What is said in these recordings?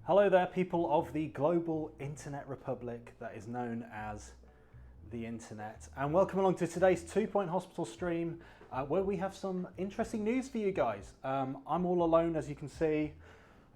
Hello there, people of the global internet republic that is known as the internet, and welcome along to today's 2 Point Hospital stream where we have some interesting news for you guys. I'm all alone, as you can see.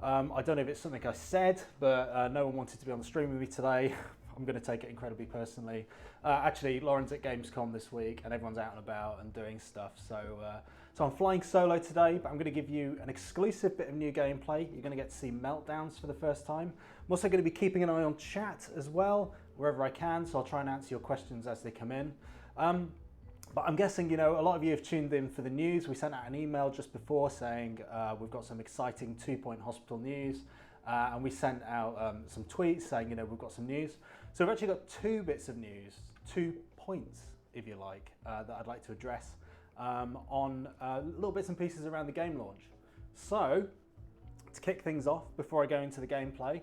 I don't know if it's something I said, but no one wanted to be on the stream with me today. I'm going to take it incredibly personally. Actually, Lauran's at Gamescom this week and everyone's out and about and doing stuff. So I'm flying solo today, but I'm going to give you an exclusive bit of new gameplay. You're going to get to see Meltdowns for the first time. I'm also going to be keeping an eye on chat as well, wherever I can. So I'll try and answer your questions as they come in. But I'm guessing, you know, a lot of you have tuned in for the news. We sent out an email just before saying we've got some exciting 2 Point Hospital news. And we sent out some tweets saying, you know, we've got some news. So we've actually got 2 bits of news, 2 points, if you like, that I'd like to address on little bits and pieces around the game launch. So to kick things off, before I go into the gameplay,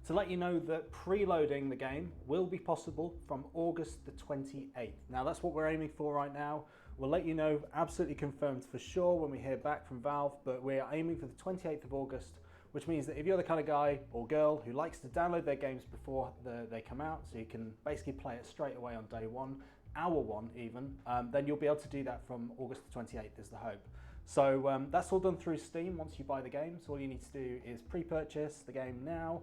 to let you know that preloading the game will be possible from August the 28th. Now that's what we're aiming for right now. We'll let you know absolutely confirmed for sure when we hear back from Valve, but we're aiming for the 28th of August, which means that if you're the kind of guy or girl who likes to download their games before they come out, so you can basically play it straight away on day one, hour one even, then you'll be able to do that from August the 28th is the hope. So that's all done through Steam once you buy the game. So all you need to do is pre-purchase the game now.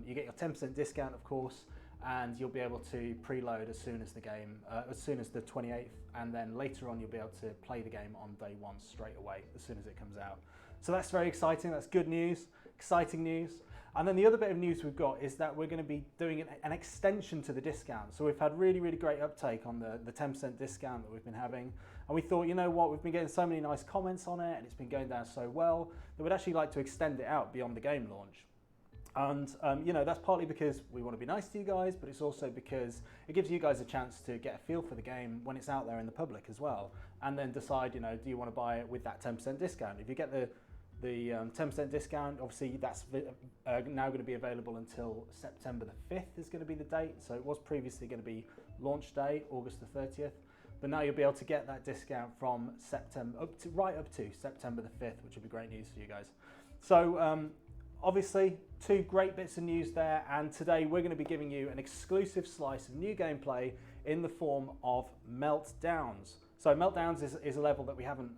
You get your 10% discount, of course, and you'll be able to preload as soon as the game, as soon as the 28th, and then later on you'll be able to play the game on day one straight away as soon as it comes out. So that's very exciting. That's good news, exciting news. And then the other bit of news we've got is that we're going to be doing an extension to the discount. So we've had really, really great uptake on the 10% discount that we've been having. And we thought, you know what, we've been getting so many nice comments on it and it's been going down so well that we'd actually like to extend it out beyond the game launch. And you know, that's partly because we want to be nice to you guys, but it's also because it gives you guys a chance to get a feel for the game when it's out there in the public as well, and then decide, you know, do you want to buy it with that 10% discount? If you get the 10% discount, obviously that's now going to be available until September the 5th is going to be the date. So it was previously going to be launch day, August the 30th, but now you'll be able to get that discount from September right up to September the 5th, which would be great news for you guys. So obviously, 2 great bits of news there, and today we're going to be giving you an exclusive slice of new gameplay in the form of Meltdowns. So Meltdowns is a level that we haven't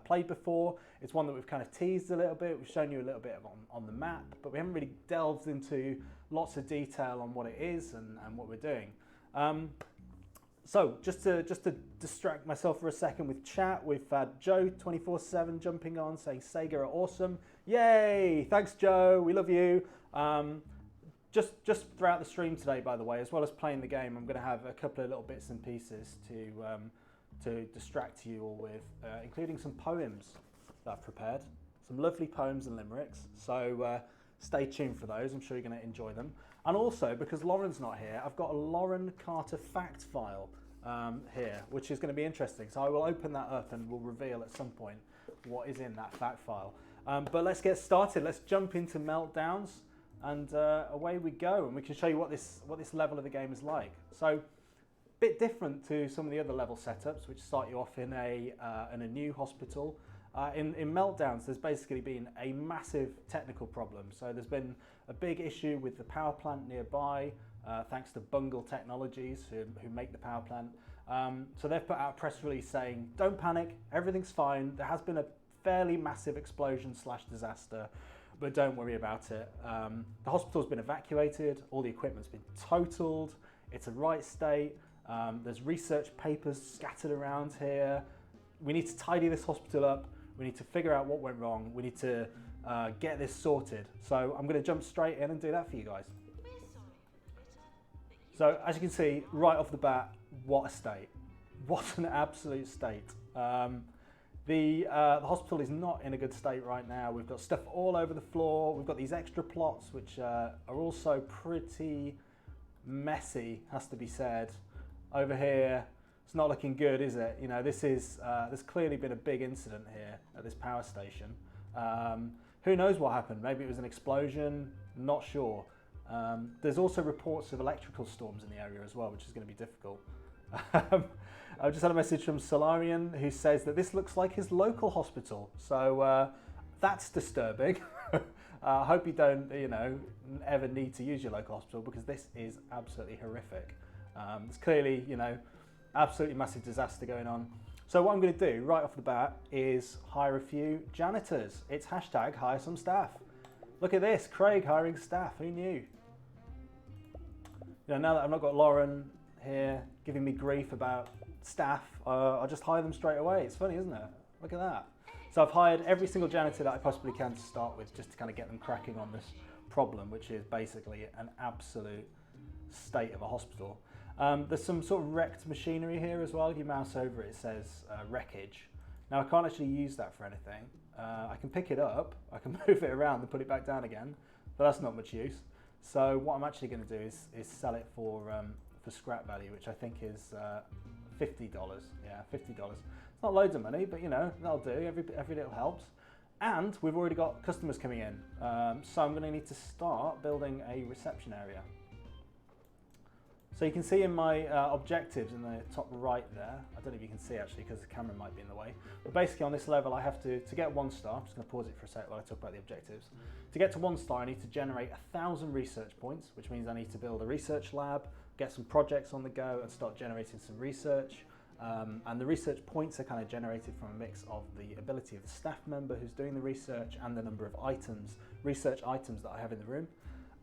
played before. It's one that we've kind of teased a little bit. We've shown you a little bit on the map, but we haven't really delved into lots of detail on what it is and what we're doing. So just to distract myself for a second with chat, we've had Joe24/7 jumping on saying Sega are awesome. Yay! Thanks, Joe. We love you. Just throughout the stream today, by the way, as well as playing the game, I'm going to have a couple of little bits and pieces to distract you all with, including some poems that I've prepared. Some lovely poems and limericks. So stay tuned for those. I'm sure you're going to enjoy them. And also, because Lauran's not here, I've got a Lauran Carter fact file here, which is going to be interesting. So I will open that up and we'll reveal at some point what is in that fact file. But let's get started. Let's jump into Meltdowns, and away we go. And we can show you what this level of the game is like. So, bit different to some of the other level setups, which start you off in a new hospital. In Meltdowns, there's basically been a massive technical problem. So there's been a big issue with the power plant nearby, thanks to Bungle Technologies, who make the power plant. So they've put out a press release saying, don't panic, everything's fine. There has been a fairly massive explosion / disaster, but don't worry about it. The hospital's been evacuated, all the equipment's been totaled, it's a right state. There's research papers scattered around here. We need to tidy this hospital up. We need to figure out what went wrong. We need to get this sorted. So I'm going to jump straight in and do that for you guys. So as you can see, right off the bat, what a state. What an absolute state. The hospital is not in a good state right now. We've got stuff all over the floor. We've got these extra plots, which are also pretty messy, has to be said. Over here, it's not looking good, is it? You know, there's clearly been a big incident here at this power station. Who knows what happened? Maybe it was an explosion, not sure. There's also reports of electrical storms in the area as well, which is going to be difficult. I just had a message from Solarian who says that this looks like his local hospital. So that's disturbing. I hope you don't, ever need to use your local hospital, because this is absolutely horrific. There's clearly, absolutely massive disaster going on. So what I'm going to do right off the bat is hire a few janitors. It's hashtag hire some staff. Look at this, Craig hiring staff. Who knew? Now that I've not got Lauran here giving me grief about staff, I'll just hire them straight away. It's funny, isn't it? Look at that. So I've hired every single janitor that I possibly can to start with, just to kind of get them cracking on this problem, which is basically an absolute state of a hospital. There's some sort of wrecked machinery here as well. If you mouse over it, it says wreckage. Now I can't actually use that for anything. I can pick it up, I can move it around and put it back down again, but that's not much use. So what I'm actually going to do is sell it for scrap value, which I think is $50. Yeah, $50. It's not loads of money, but that'll do. Every little helps. And we've already got customers coming in, so I'm going to need to start building a reception area. So you can see in my objectives in the top right there, I don't know if you can see actually because the camera might be in the way, but basically on this level I have to get 1 star, I'm just going to pause it for a sec while I talk about the objectives. To get to 1 star I need to generate 1,000 research points, which means I need to build a research lab, get some projects on the go and start generating some research. And the research points are kind of generated from a mix of the ability of the staff member who's doing the research and the number of research items that I have in the room.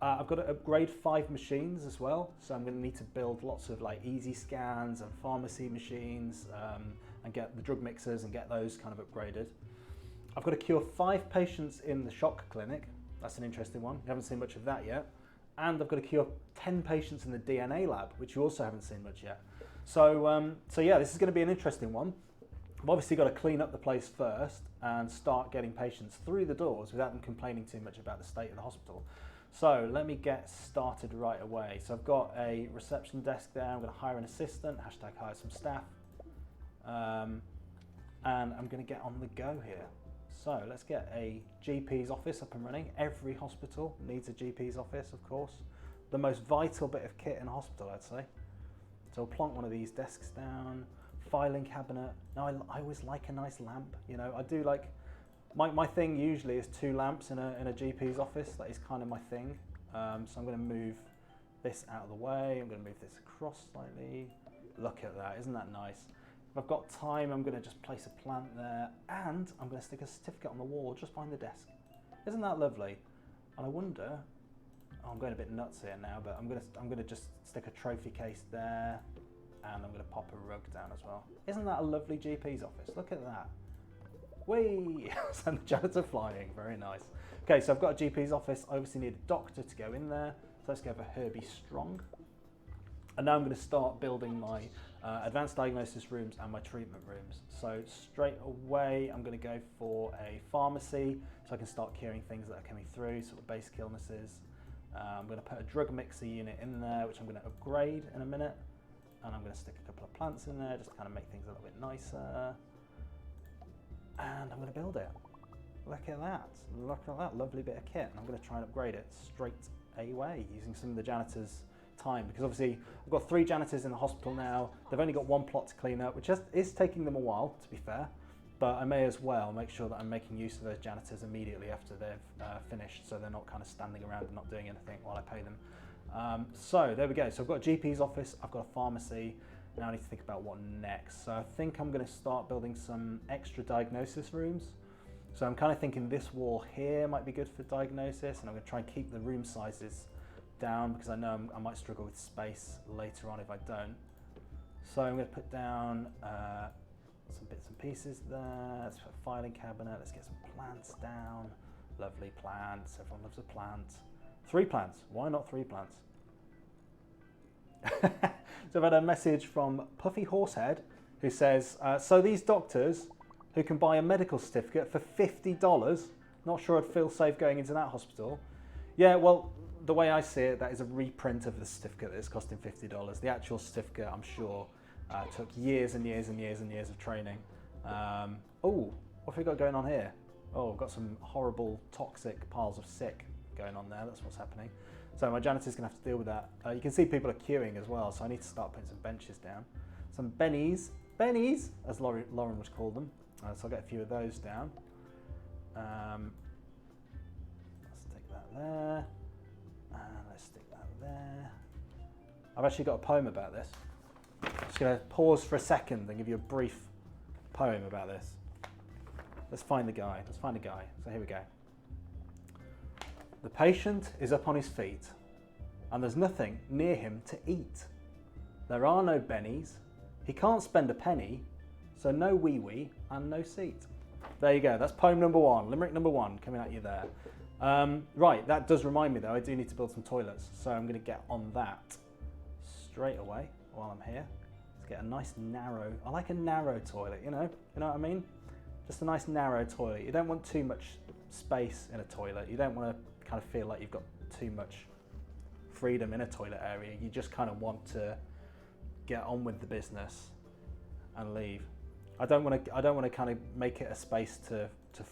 I've got to upgrade 5 machines as well, so I'm going to need to build lots of like easy scans and pharmacy machines and get the drug mixers and get those kind of upgraded. I've got to cure 5 patients in the shock clinic. That's an interesting one. You haven't seen much of that yet. And I've got to cure 10 patients in the DNA lab, which you also haven't seen much yet. So yeah, this is going to be an interesting one. I've obviously got to clean up the place first and start getting patients through the doors without them complaining too much about the state of the hospital. So let me get started right away. So I've got a reception desk there. I'm going to hire an assistant, hashtag hire some staff. And I'm going to get on the go here. So let's get a GP's office up and running. Every hospital needs a GP's office, of course. The most vital bit of kit in a hospital, I'd say. So I'll plonk one of these desks down, filing cabinet. Now I always like a nice lamp. I do like, my thing usually is 2 lamps in a GP's office. That is kind of my thing. So I'm going to move this out of the way. I'm going to move this across slightly. Look at that, isn't that nice? If I've got time, I'm going to just place a plant there, and I'm going to stick a certificate on the wall just behind the desk. Isn't that lovely? And I wonder, I'm going a bit nuts here now, but I'm going to just stick a trophy case there, and I'm going to pop a rug down as well. Isn't that a lovely GP's office? Look at that. Whee! Send the janitor flying. Very nice. Okay, so I've got a GP's office. I obviously need a doctor to go in there. So let's go for Herbie Strong. And now I'm going to start building my advanced diagnosis rooms and my treatment rooms. So straight away, I'm going to go for a pharmacy so I can start curing things that are coming through, sort of basic illnesses. I'm going to put a drug mixer unit in there, which I'm going to upgrade in a minute. And I'm going to stick a couple of plants in there just to kind of make things a little bit nicer. And I'm going to build it. Look at that. Look at that lovely bit of kit. And I'm going to try and upgrade it straight away using some of the janitors' time, because obviously I've got 3 janitors in the hospital now. They've only got 1 plot to clean up, which is taking them a while, to be fair. But I may as well make sure that I'm making use of those janitors immediately after they've finished, so they're not kind of standing around and not doing anything while I pay them. So there we go. So I've got a GP's office, I've got a pharmacy. Now I need to think about what next. So I think I'm going to start building some extra diagnosis rooms. So I'm kind of thinking this wall here might be good for diagnosis, and I'm going to try and keep the room sizes down because I know I might struggle with space later on if I don't. So I'm going to put down some bits and pieces there. Let's put a filing cabinet. Let's get some plants down. Lovely plants. Everyone loves a plant. 3 plants. Why not 3 plants? So I've had a message from Puffy Horsehead who says, so these doctors who can buy a medical certificate for $50, not sure I'd feel safe going into that hospital. Yeah, well, the way I see it, that is a reprint of the certificate that's costing $50. The actual certificate, I'm sure, took years and years and years and years of training. Oh, what have we got going on here? Oh, we've got some horrible toxic piles of sick going on there. That's what's happening. So my janitor's going to have to deal with that. You can see people are queuing as well, so I need to start putting some benches down. Some bennies, as Lauran would call them. So I'll get a few of those down. Let's there. Let's stick that there. I've actually got a poem about this. I'm just going to pause for a second and give you a brief poem about this. Let's find the guy. Let's find a guy. So here we go. The patient is up on his feet, and there's nothing near him to eat. There are no bennies. He can't spend a penny, so no wee-wee and no seat. There you go. That's poem number one. Limerick number one coming at you there. Right, that does remind me though, I do need to build some toilets, so I'm going to get on that straight away while I'm here. Let's get a nice narrow, I like a narrow toilet, you know what I mean? Just a nice narrow toilet. You don't want too much space in a toilet. You don't want to kind of feel like you've got too much freedom in a toilet area. You just kind of want to get on with the business and leave. I don't want to kind of make it a space to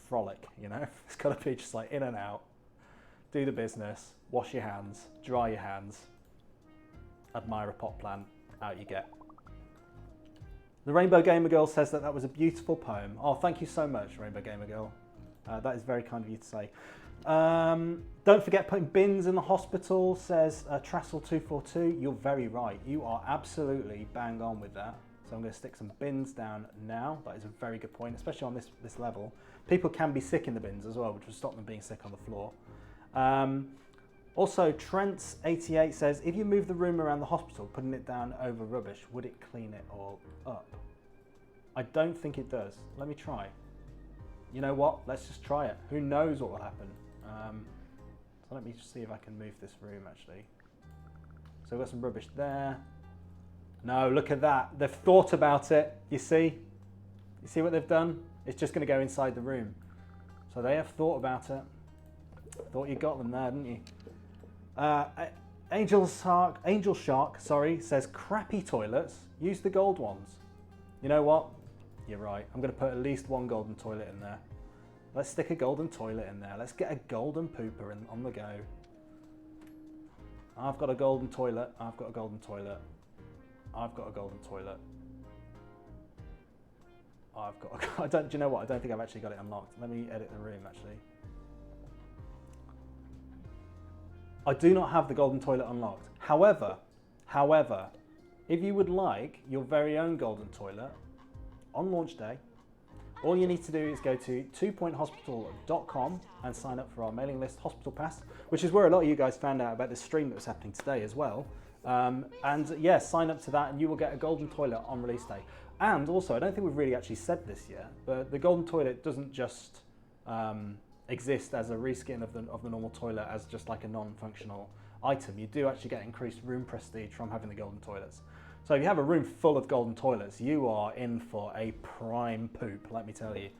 frolic, you know? It's got to be just like in and out, do the business, wash your hands, dry your hands, admire a pot plant, out you get. The Rainbow Gamer Girl says that was a beautiful poem. Oh, thank you so much, Rainbow Gamer Girl. That is very kind of you to say. Don't forget putting bins in the hospital, says Trassel242. You're very right. You are absolutely bang on with that. So I'm going to stick some bins down now. That is a very good point, especially on this level. People can be sick in the bins as well, which will stop them being sick on the floor. Also, Trent's88 says, if you move the room around the hospital, putting it down over rubbish, would it clean it all up? I don't think it does. Let me try. You know what? Let's just try it. Who knows what will happen? So let me just see if I can move this room actually. So we've got some rubbish there. No, look at that. They've thought about it. You see? You see what they've done? It's just going to go inside the room. So they have thought about it. Thought you got them there, didn't you? Angel Shark, says crappy toilets. Use the gold ones. You know what? You're right. I'm going to put at least one golden toilet in there. Let's stick a golden toilet in there. Let's get a golden pooper on the go. I've got a golden toilet. I've got a golden toilet. I've got a golden toilet. Do you know what? I don't think I've actually got it unlocked. Let me edit the room actually. I do not have the golden toilet unlocked. However, if you would like your very own golden toilet on launch day, all you need to do is go to 2pointhospital.com and sign up for our mailing list Hospital Pass, which is where a lot of you guys found out about this stream that was happening today as well. And yeah, sign up to that and you will get a golden toilet on release day. And also, I don't think we've really actually said this yet, but the golden toilet doesn't just exist as a reskin of the normal toilet as just like a non-functional item. You do actually get increased room prestige from having the golden toilets. So if you have a room full of golden toilets, you are in for a prime poop, let me tell you.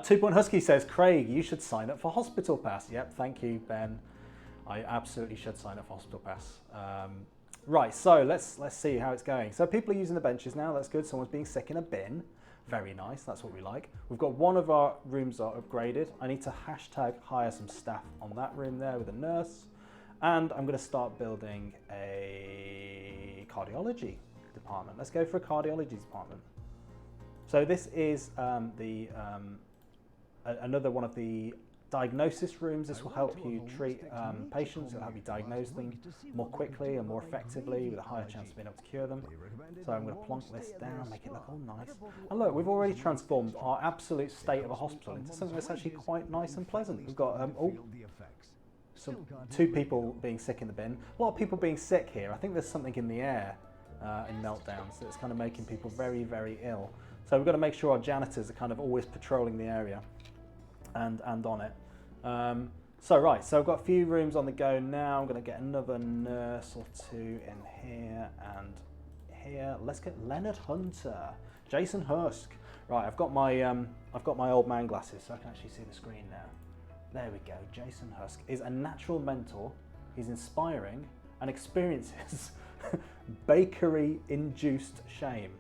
2 Point Husky says, Craig, you should sign up for Hospital Pass. Yep, thank you, Ben. I absolutely should sign up for Hospital Pass. Right, so let's see how it's going. So people are using the benches now, that's good. Someone's being sick in a bin. Very nice, that's what we like. We've got one of our rooms are upgraded. I need to hashtag hire some staff on that room there with a nurse. And I'm gonna start building a cardiology department. Let's go for a cardiology department. So this is another one of the diagnosis rooms. This will help you treat patients. It'll help you diagnose them more quickly and more effectively with a higher chance of being able to cure them. So I'm going to plonk this down, make it look all nice. And look, we've already transformed our absolute state of a hospital into something that's actually quite nice and pleasant. We've got two people being sick in the bin. A lot of people being sick here. I think there's something in the air in Meltdowns that's kind of making people very, very ill. So we've got to make sure our janitors are kind of always patrolling the area and on it. So I've got a few rooms on the go now. I'm going to get another nurse or two in here and here. Let's get Leonard Hunter, Jason Husk. Right, I've got my old man glasses so I can actually see the screen now. There we go. Jason Husk is a natural mentor. He's inspiring and experiences bakery-induced shame.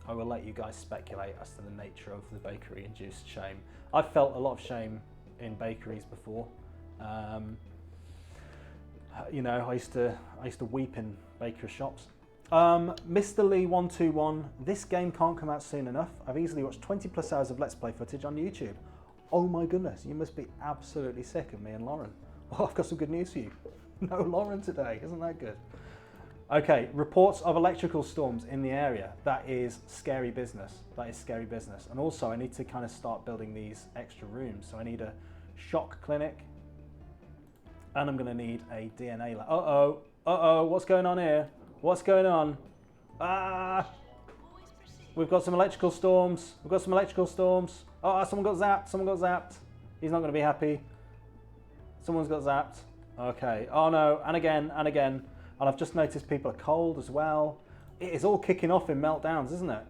I will let you guys speculate as to the nature of the bakery-induced shame. I've felt a lot of shame in bakeries before. You know, I used to weep in bakery shops. Mr. Lee 121, this game can't come out soon enough. I've easily watched 20 plus hours of Let's Play footage on YouTube. Oh my goodness, you must be absolutely sick of me and Lauran. Well, I've got some good news for you. No Lauran today, isn't that good? Okay, reports of electrical storms in the area. That is scary business. That is scary business. And also I need to kind of start building these extra rooms. So I need a shock clinic and I'm gonna need a DNA lab. Uh-oh, what's going on here? What's going on? Ah! We've got some electrical storms. We've got some electrical storms. Oh, someone got zapped. Someone got zapped. He's not going to be happy. Someone's got zapped. Okay. Oh no. And again. And again. And I've just noticed people are cold as well. It is all kicking off in Meltdowns, isn't it?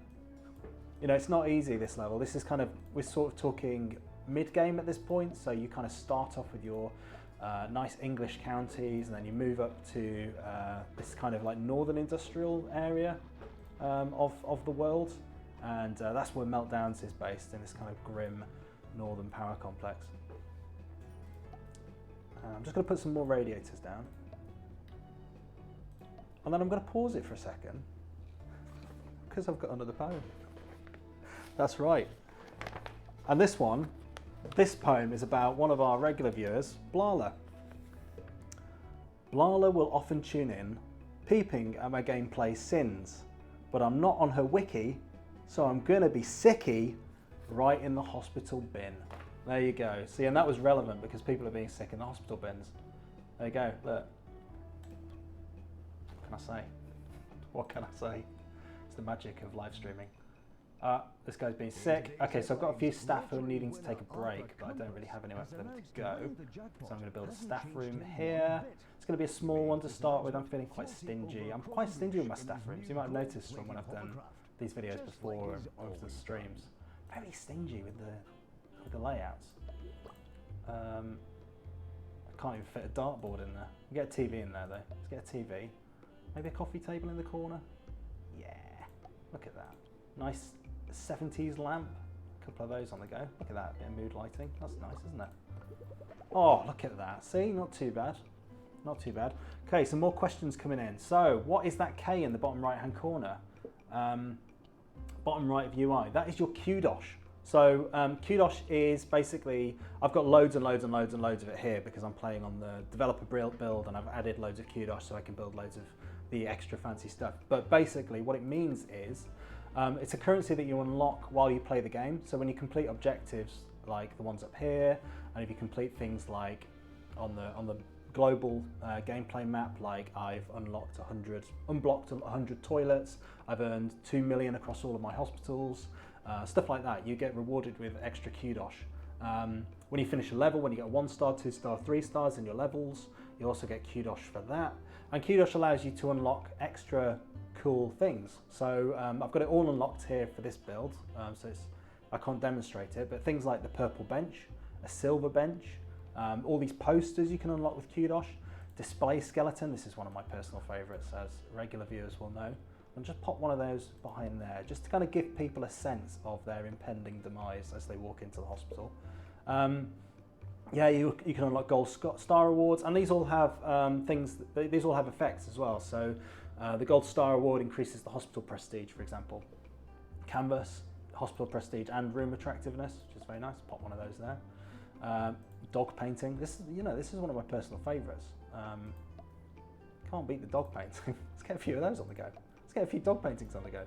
You know, it's not easy, this level. This is kind of, we're sort of talking mid-game at this point. So you kind of start off with your nice English counties and then you move up to this kind of like northern industrial area. Of the world, and that's where Meltdowns is based, in this kind of grim northern power complex. I'm just going to put some more radiators down, and then I'm going to pause it for a second because I've got another poem. That's right. And this poem is about one of our regular viewers, Blala. Blala will often tune in, peeping at my gameplay sins. But I'm not on her wiki, so I'm gonna be sicky right in the hospital bin. There you go. See, and that was relevant because people are being sick in the hospital bins. There you go, look. What can I say? What can I say? It's the magic of live streaming. This guy's being sick. Okay, so I've got a few staff who are needing to take a break, but I don't really have anywhere for them to go. So I'm gonna build a staff room here. It's going to be a small one to start with. I'm feeling quite stingy. I'm quite stingy with my staff rooms. You might have noticed from when I've done these videos before and over the streams. Very stingy with the layouts. I can't even fit a dartboard in there. We'll get a TV in there though. Let's get a TV. Maybe a coffee table in the corner. Yeah, look at that. Nice 70s lamp. A couple of those on the go. Look at that, a bit of mood lighting. That's nice, isn't it? Oh, look at that. See, not too bad. Not too bad. Okay, some more questions coming in. So, what is that K in the bottom right-hand corner? Bottom right of UI. That is your Kudos. So, Kudos is basically, I've got loads and loads and loads and loads of it here because I'm playing on the developer build and I've added loads of Kudos so I can build loads of the extra fancy stuff. But basically, what it means is, it's a currency that you unlock while you play the game. So when you complete objectives like the ones up here, and if you complete things like on the global gameplay map, like I've unlocked 100 toilets, I've earned 2 million across all of my hospitals, stuff like that. You get rewarded with extra Kudos. When you finish a level, when you get a 1 star, 2 star, 3 stars in your levels, you also get Kudos for that. And Kudos allows you to unlock extra cool things. So I've got it all unlocked here for this build, so I can't demonstrate it, but things like the purple bench, a silver bench, all these posters you can unlock with Kudos, display skeleton, this is one of my personal favorites as regular viewers will know, and just pop one of those behind there just to kind of give people a sense of their impending demise as they walk into the hospital. Yeah, you can unlock gold star awards, and these all have these all have effects as well. So the gold star award increases the hospital prestige, for example. Canvas, hospital prestige, and room attractiveness, which is very nice. Pop one of those there. Dog painting. This is one of my personal favourites. Can't beat the dog painting. Let's get a few of those on the go. Let's get a few dog paintings on the go.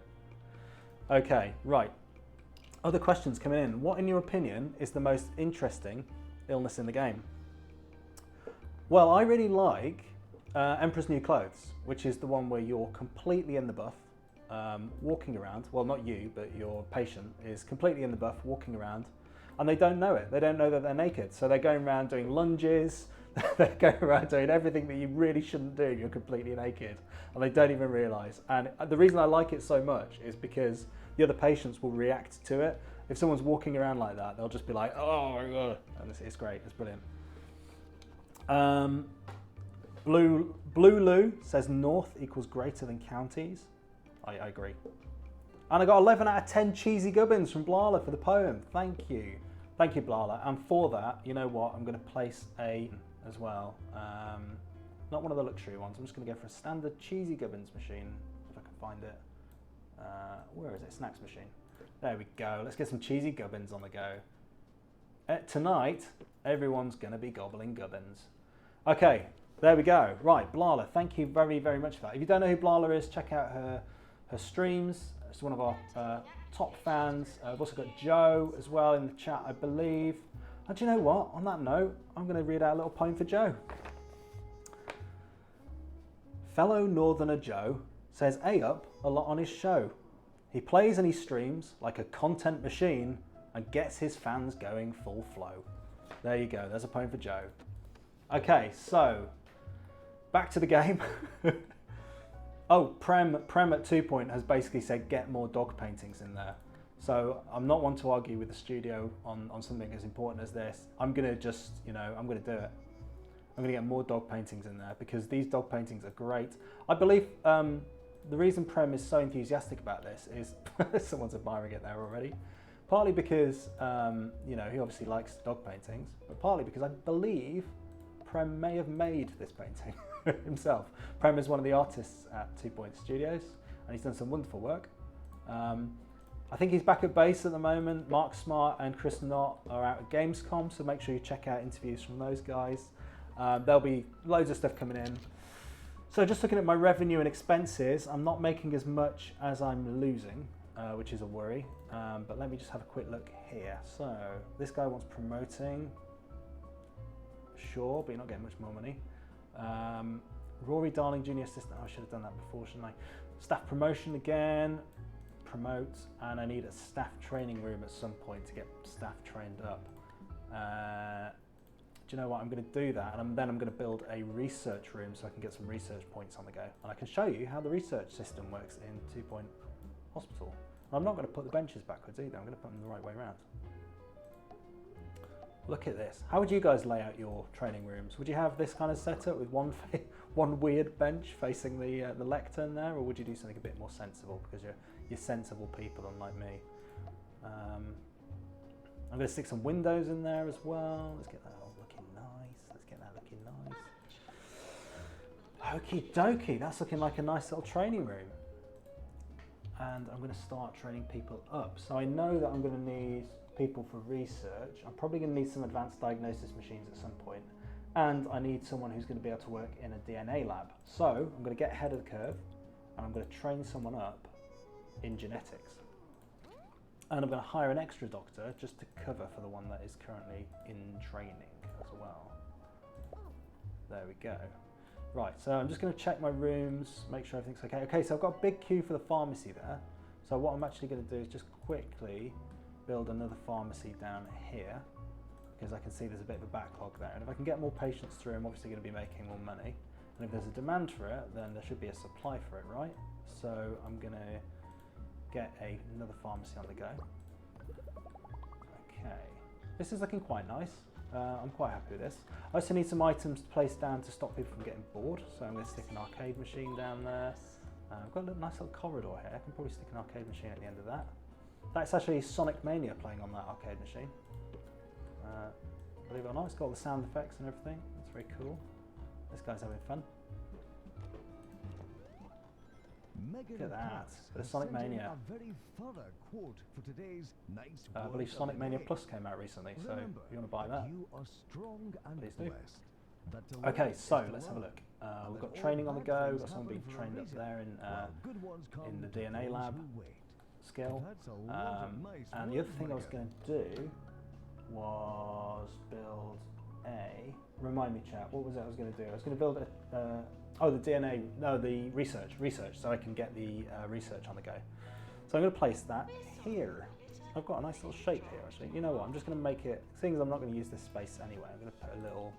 Okay, right. Other questions coming in. What, in your opinion, is the most interesting illness in the game? Well, I really like Emperor's New Clothes, which is the one where you're completely in the buff, walking around. Well, not you, but your patient is completely in the buff, walking around, and they don't know it. They don't know that they're naked. So they're going around doing lunges, they're going around doing everything that you really shouldn't do. You're completely naked, and they don't even realise. And the reason I like it so much is because the other patients will react to it. If someone's walking around like that, they'll just be like, oh my God. And it's great, it's brilliant. Blue Lou says north equals greater than counties. I agree. And I got 11 out of 10 cheesy gubbins from Blala for the poem. Thank you. Thank you, Blala. And for that, you know what? I'm going to place a as well. Not one of the luxury ones. I'm just going to go for a standard cheesy gubbins machine, if I can find it. Where is it? Snacks machine. There we go. Let's get some cheesy gubbins on the go. Tonight, everyone's going to be gobbling gubbins. Okay, there we go. Right, Blala, thank you very, very much for that. If you don't know who Blala is, check out her streams. She's one of our top fans. I've also got Joe as well in the chat, I believe. And do you know what? On that note, I'm going to read out a little poem for Joe. Fellow Northerner Joe says up a lot on his show. He plays and he streams like a content machine and gets his fans going full flow. There you go, there's a poem for Joe. Okay, so back to the game. Oh, Prem at 2 Point has basically said get more dog paintings in there. So I'm not one to argue with the studio on something as important as this. I'm gonna just, I'm gonna do it. I'm gonna get more dog paintings in there because these dog paintings are great. I believe the reason Prem is so enthusiastic about this is someone's admiring it there already. Partly because, he obviously likes dog paintings, but partly because I believe Prem may have made this painting himself. Prem is one of the artists at 2 Point Studios, and he's done some wonderful work. I think he's back at base at the moment. Mark Smart and Chris Knott are out at Gamescom, so make sure you check out interviews from those guys. There'll be loads of stuff coming in. So just looking at my revenue and expenses, I'm not making as much as I'm losing, which is a worry. But let me just have a quick look here. So this guy wants promoting. Sure, but you're not getting much more money. Rory Darling, junior assistant. Oh, I should have done that before, shouldn't I? Staff promotion again. Promote, and I need a staff training room at some point to get staff trained up. Do you know what? I'm going to do that, and then I'm going to build a research room so I can get some research points on the go. And I can show you how the research system works in 2 Point Hospital. And I'm not going to put the benches backwards either. I'm going to put them the right way around. Look at this. How would you guys lay out your training rooms? Would you have this kind of setup with one weird bench facing the lectern there, or would you do something a bit more sensible because you're sensible people unlike me? I'm going to stick some windows in there as well. Let's get that all looking nice. Okie dokie, that's looking like a nice little training room. And I'm going to start training people up. So I know that I'm going to need people for research. I'm probably going to need some advanced diagnosis machines at some point. And I need someone who's going to be able to work in a DNA lab. So I'm going to get ahead of the curve and I'm going to train someone up in genetics. And I'm going to hire an extra doctor just to cover for the one that is currently in training as well. There we go. Right, so I'm just going to check my rooms, make sure everything's okay. Okay, so I've got a big queue for the pharmacy there. So what I'm actually going to do is just quickly build another pharmacy down here because I can see there's a bit of a backlog there. And if I can get more patients through, I'm obviously going to be making more money. And if there's a demand for it, then there should be a supply for it, right? So I'm going to get another pharmacy on the go. Okay, this is looking quite nice. I'm quite happy with this. I also need some items to place down to stop people from getting bored. So I'm going to stick an arcade machine down there. I've got a nice little corridor here. I can probably stick an arcade machine at the end of that. That's actually Sonic Mania playing on that arcade machine. Believe it or not, it's got all the sound effects and everything. That's very cool. This guy's having fun. Look at that, bit of Sonic Mania. I believe Sonic Mania Plus came out recently, so if you want to buy that, please do. Okay, so let's have a look. We've got training on the go, we've got someone being trained up there in the DNA lab skill. And the other thing I was going to do was build remind me chat, what was it I was going to do? I was going to build the research, so I can get the research on the go. So I'm going to place that here. I've got a nice little shape here actually. You know what, I'm just going to make it, seeing as I'm not going to use this space anyway, I'm going to put a little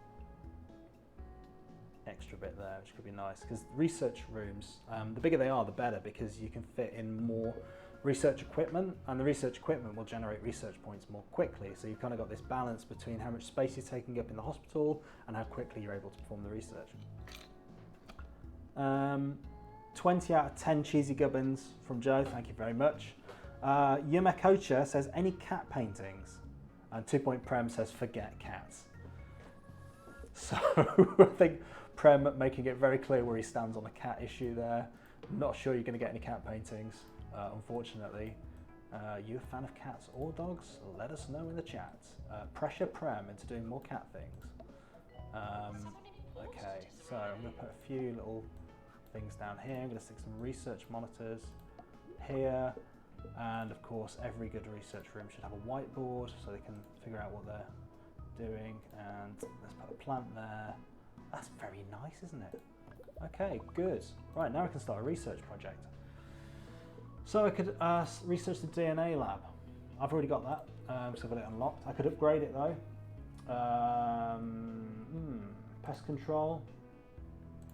extra bit there, which could be nice, because research rooms, the bigger they are, the better, because you can fit in more research equipment, and the research equipment will generate research points more quickly. So you've kind of got this balance between how much space you're taking up in the hospital and how quickly you're able to perform the research. 20 out of 10 cheesy gubbins from Joe, thank you very much. Yumekocha says, any cat paintings? And 2 Point Prem says, forget cats. So I think Prem making it very clear where he stands on the cat issue there. Not sure you're going to get any cat paintings, unfortunately. You a fan of cats or dogs? Let us know in the chat. Pressure Prem into doing more cat things. Okay, so I'm going to put a few little things down here. I'm going to stick some research monitors here. And of course, every good research room should have a whiteboard so they can figure out what they're doing. And let's put a plant there. That's very nice, isn't it? Okay, good. Right, now I can start a research project. So I could research the DNA lab. I've already got that, so I've got it unlocked. I could upgrade it though. Pest control.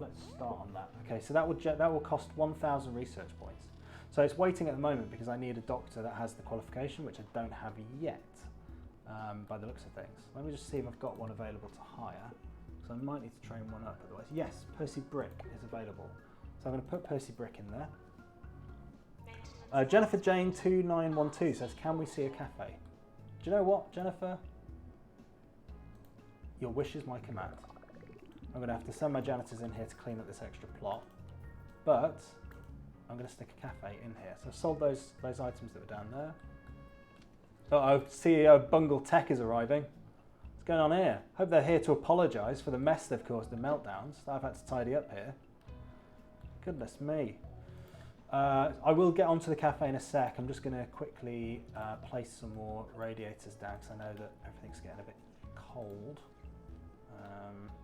Let's start on that. Okay, so that will cost 1,000 research points. So it's waiting at the moment because I need a doctor that has the qualification, which I don't have yet, by the looks of things. Let me just see if I've got one available to hire. So I might need to train one up otherwise. Yes, Percy Brick is available. So I'm going to put Percy Brick in there. Jennifer Jane 2912 says, can we see a cafe? Do you know what, Jennifer? Your wish is my command. I'm going to have to send my janitors in here to clean up this extra plot. But I'm going to stick a cafe in here. So I've sold those items that were down there. Uh-oh, CEO Bungle Tech is arriving. What's going on here? Hope they're here to apologise for the mess they've caused in Meltdowns that I've had to tidy up here. Goodness me. I will get onto the cafe in a sec. I'm just going to quickly place some more radiators down because I know that everything's getting a bit cold.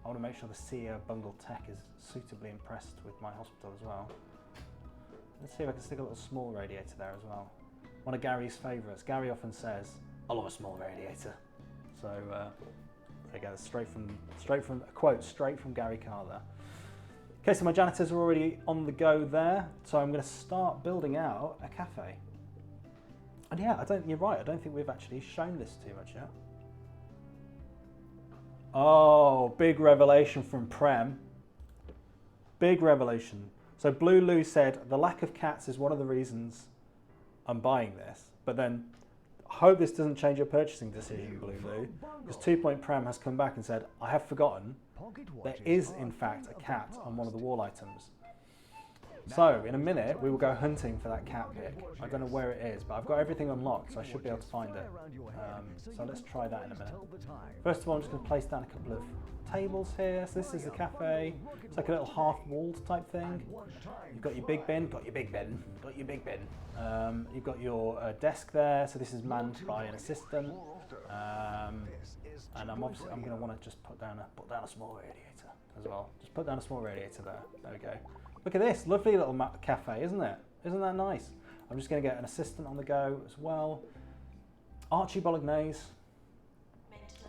I want to make sure the CEO of Bungle Tech is suitably impressed with my hospital as well. Let's see if I can stick a little small radiator there as well. One of Gary's favourites. Gary often says, I love a small radiator. So there you go, straight from a quote straight from Gary Carr there. Okay, so my janitors are already on the go there. So I'm going to start building out a cafe. And yeah, you're right. I don't think we've actually shown this too much yet. Oh, big revelation from Prem. Big revelation. So Blue Lou said, the lack of cats is one of the reasons I'm buying this. But then, I hope this doesn't change your purchasing decision, Blue Lou. Because 2 Point Prem has come back and said, I have forgotten, there is in fact a cat on one of the wall items. So, in a minute, we will go hunting for that cat pick. I don't know where it is, but I've got everything unlocked, so I should be able to find it. So let's try that in a minute. First of all, I'm just going to place down a couple of tables here. So this is the cafe. It's like a little half-walled type thing. You've got your big bin, got your big bin. You've got your desk there. So this is manned by an assistant. And I'm going to want to just put down a small radiator as well. Just put down a small radiator there. There we go. Look at this, lovely little cafe, isn't it? Isn't that nice? I'm just going to get an assistant on the go as well. Archie Bolognese.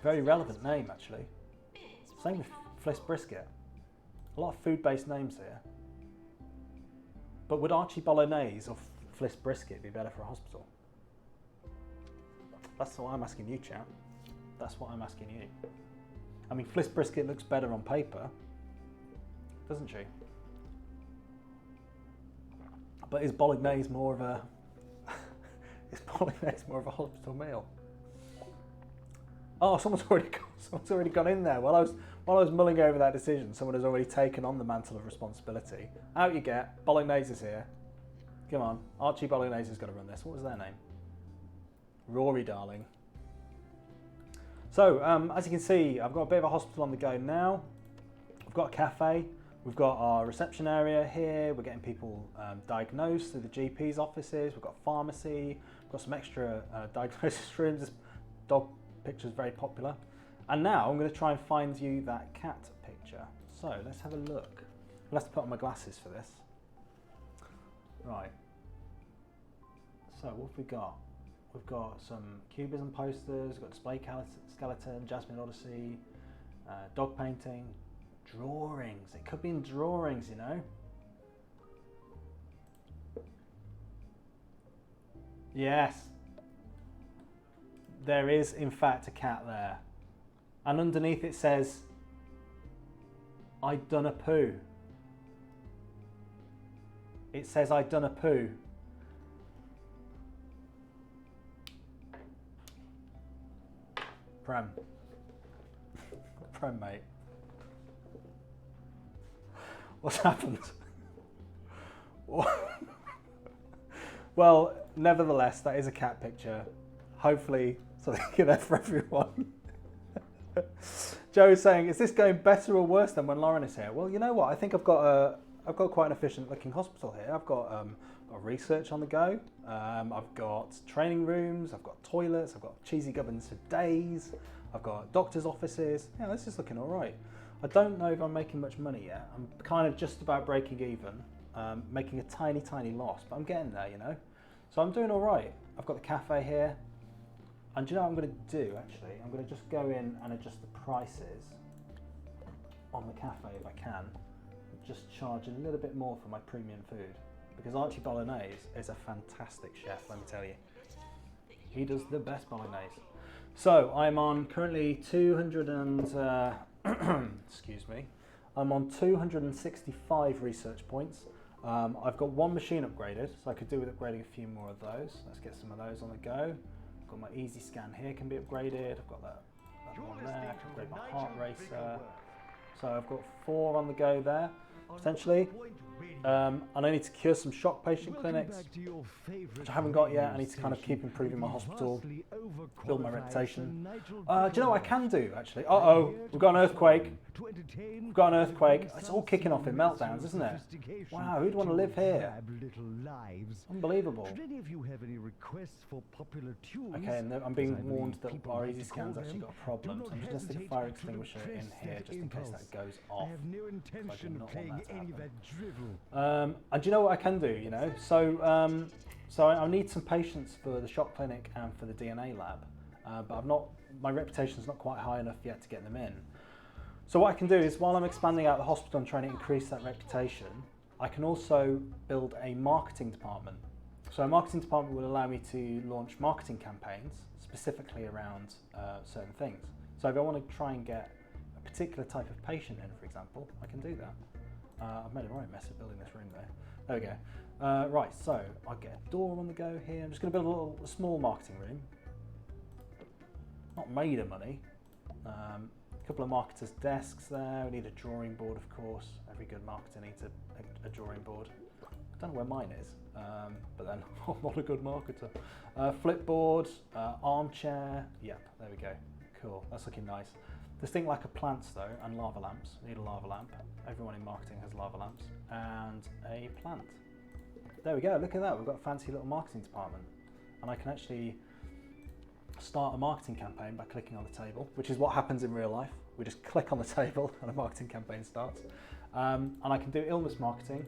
Very relevant name, actually. Same with Fliss Brisket. A lot of food-based names here. But would Archie Bolognese or Fliss Brisket be better for a hospital? That's what I'm asking you, chap. That's what I'm asking you. I mean, Fliss Brisket looks better on paper, doesn't she? But is Bolognese more of a hospital meal? Oh, someone's already gone in there. While I was mulling over that decision, someone has already taken on the mantle of responsibility. Out you get. Bolognese is here. Come on, Archie Bolognese has got to run this. What was their name? Rory, darling. So, as you can see, I've got a bit of a hospital on the go now. I've got a cafe. We've got our reception area here. We're getting people diagnosed through the GP's offices. We've got a pharmacy. We've got some extra diagnosis rooms. This dog picture is very popular. And now I'm going to try and find you that cat picture. So let's have a look. I'll have to put on my glasses for this. Right. So what have we got? We've got some cubism posters. We've got display skeleton, Jasmine Odyssey, dog painting. Drawings. It could be in drawings, you know. Yes. There is, in fact, a cat there. And underneath it says, I done a poo. It says, I done a poo. Prem. Prem, mate. What's happened? Well, nevertheless, that is a cat picture. Hopefully something in there for everyone. Joe is saying, is this going better or worse than when Lauran is here? Well, you know what? I think I've got quite an efficient looking hospital here. I've got research on the go. I've got training rooms. I've got toilets. I've got cheesy gubbins for days. I've got doctors' offices. Yeah, this is looking all right. I don't know if I'm making much money yet. I'm kind of just about breaking even, making a tiny, tiny loss, but I'm getting there, you know. So I'm doing all right. I've got the cafe here. And do you know what I'm going to do, actually? I'm going to just go in and adjust the prices on the cafe if I can. Just charge a little bit more for my premium food. Because Archie Bolognese is a fantastic chef, let me tell you. He does the best bolognese. So I'm on currently 200 and, excuse me, I'm on 265 research points. I've got one machine upgraded, so I could do with upgrading a few more of those. Let's get some of those on the go. I've got my easy scan here, can be upgraded. I've got that one there, I can upgrade my heart racer. So I've got 4 on the go there, potentially. And I need to cure some shock patient clinics, which I haven't got yet. I need to kind of keep improving my hospital, build my reputation. Do you know what I can do, actually? Uh-oh, we've got an earthquake. We've got an earthquake. It's all kicking off in Meltdowns, isn't it? Wow, who'd want to live here? Unbelievable. Okay, and I'm being warned that our easy scan's actually got a problem. So I'm just going to stick a fire extinguisher in here just in case that goes off. I do not want that to happen. And do you know what I can do, you know? So I need some patients for the shock clinic and for the DNA lab, but my reputation's not quite high enough yet to get them in. So what I can do is, while I'm expanding out the hospital and trying to increase that reputation, I can also build a marketing department. So a marketing department will allow me to launch marketing campaigns specifically around certain things. So if I want to try and get a particular type of patient in, for example, I can do that. I've made a right mess of building this room though. There we go. Right, so I'll get a door on the go here. I'm just going to build a small marketing room. Not made of money. A couple of marketers' desks there. We need a drawing board, of course. Every good marketer needs a drawing board. I don't know where mine is, but then I'm not a good marketer. Flipboard, armchair. Yep, there we go. Cool, that's looking nice. There's things like plants though, and lava lamps. We need a lava lamp. Everyone in marketing has lava lamps. And a plant. There we go, look at that. We've got a fancy little marketing department. And I can actually start a marketing campaign by clicking on the table, which is what happens in real life. We just click on the table and a marketing campaign starts. And I can do illness marketing.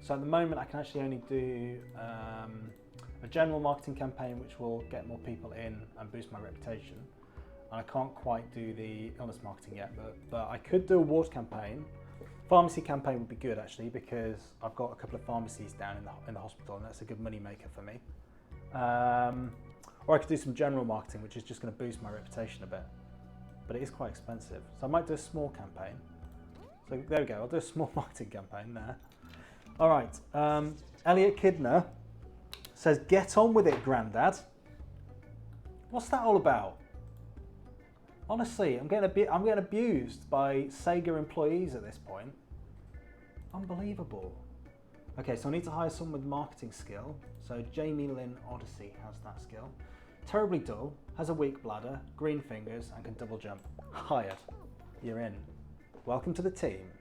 So at the moment I can actually only do a general marketing campaign which will get more people in and boost my reputation. And I can't quite do the illness marketing yet, but I could do a ward campaign. Pharmacy campaign would be good actually, because I've got a couple of pharmacies down in the hospital and that's a good money maker for me. Or I could do some general marketing, which is just going to boost my reputation a bit. But it is quite expensive. So I might do a small campaign. So there we go, I'll do a small marketing campaign there. All right, Elliot Kidner says, get on with it, Grandad. What's that all about? Honestly, I'm getting abused by Sega employees at this point. Unbelievable. Okay, so I need to hire someone with marketing skill. So Jamie Lynn Odyssey has that skill. Terribly dull, has a weak bladder, green fingers, and can double jump. Hired. You're in. Welcome to the team.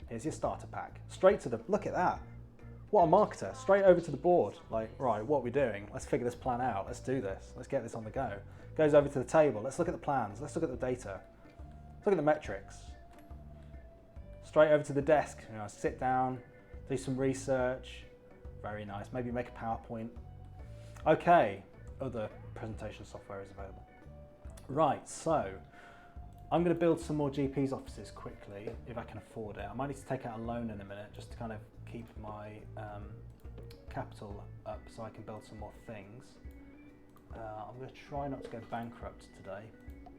Here's your starter pack. Straight to the, look at that. What a marketer, straight over to the board. Like, right, what are we doing? Let's figure this plan out. Let's do this. Let's get this on the go. Goes over to the table. Let's look at the plans. Let's look at the data. Let's look at the metrics. Straight over to the desk. You know, sit down, do some research. Very nice. Maybe make a PowerPoint. Okay, other presentation software is available. Right, so I'm going to build some more GP's offices quickly if I can afford it. I might need to take out a loan in a minute just to kind of keep my capital up so I can build some more things. I'm going to try not to go bankrupt today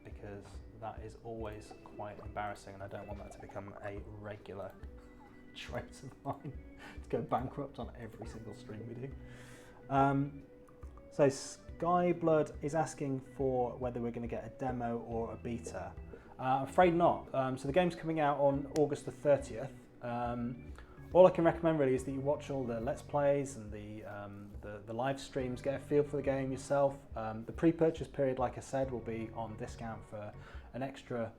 because that is always quite embarrassing and I don't want that to become a regular trait of mine to go bankrupt on every single stream we do. So Skyblood is asking for whether we're going to get a demo or a beta. I'm afraid not. So the game's coming out on August the 30th. all I can recommend really is that you watch all the Let's Plays and the live streams, get a feel for the game yourself. The pre-purchase period, like I said, will be on discount for an extra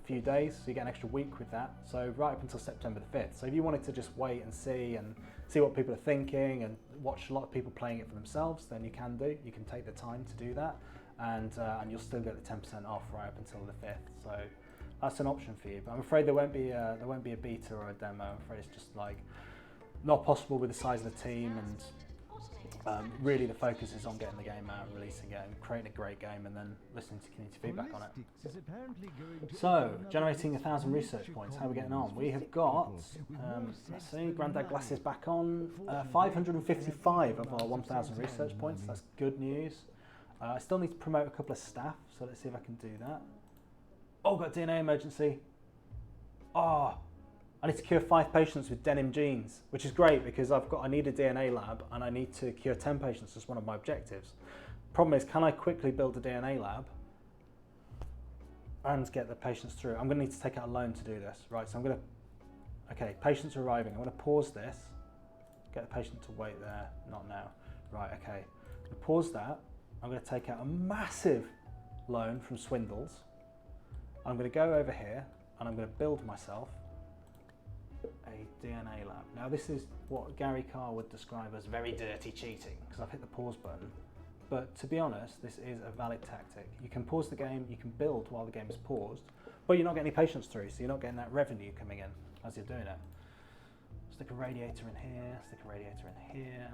few days, so you get an extra week with that. So right up until September the 5th. So if you wanted to just wait and see what people are thinking and watch a lot of people playing it for themselves, then you can do. You can take the time to do that, and you'll still get the 10% off right up until the 5th. So that's an option for you. But I'm afraid there won't be a beta or a demo. I'm afraid it's just like not possible with the size of the team, and really the focus is on getting the game out, releasing it, and creating a great game, and then listening to community feedback on it. So, generating 1,000 research points, how are we getting on? We have got, let's see, Grandad Glasses back on, 555 of our 1,000 research points. That's good news. I still need to promote a couple of staff, so let's see if I can do that. Oh, got a DNA emergency. Oh, I need to cure 5 patients with denim genes, which is great because I need a DNA lab and I need to cure 10 patients as one of my objectives. Problem is, can I quickly build a DNA lab and get the patients through? I'm going to need to take out a loan to do this. Right, so I'm going to, okay, patients are arriving. I'm going to pause this, get the patient to wait there, not now. Right, okay, I'm going to pause that. I'm going to take out a massive loan from Swindles. I'm going to go over here and I'm going to build myself a DNA lab. Now this is what Gary Carr would describe as very dirty cheating, because I've hit the pause button. But to be honest, this is a valid tactic. You can pause the game, you can build while the game is paused, but you're not getting any patients through, so you're not getting that revenue coming in as you're doing it. Stick a radiator in here, stick a radiator in here.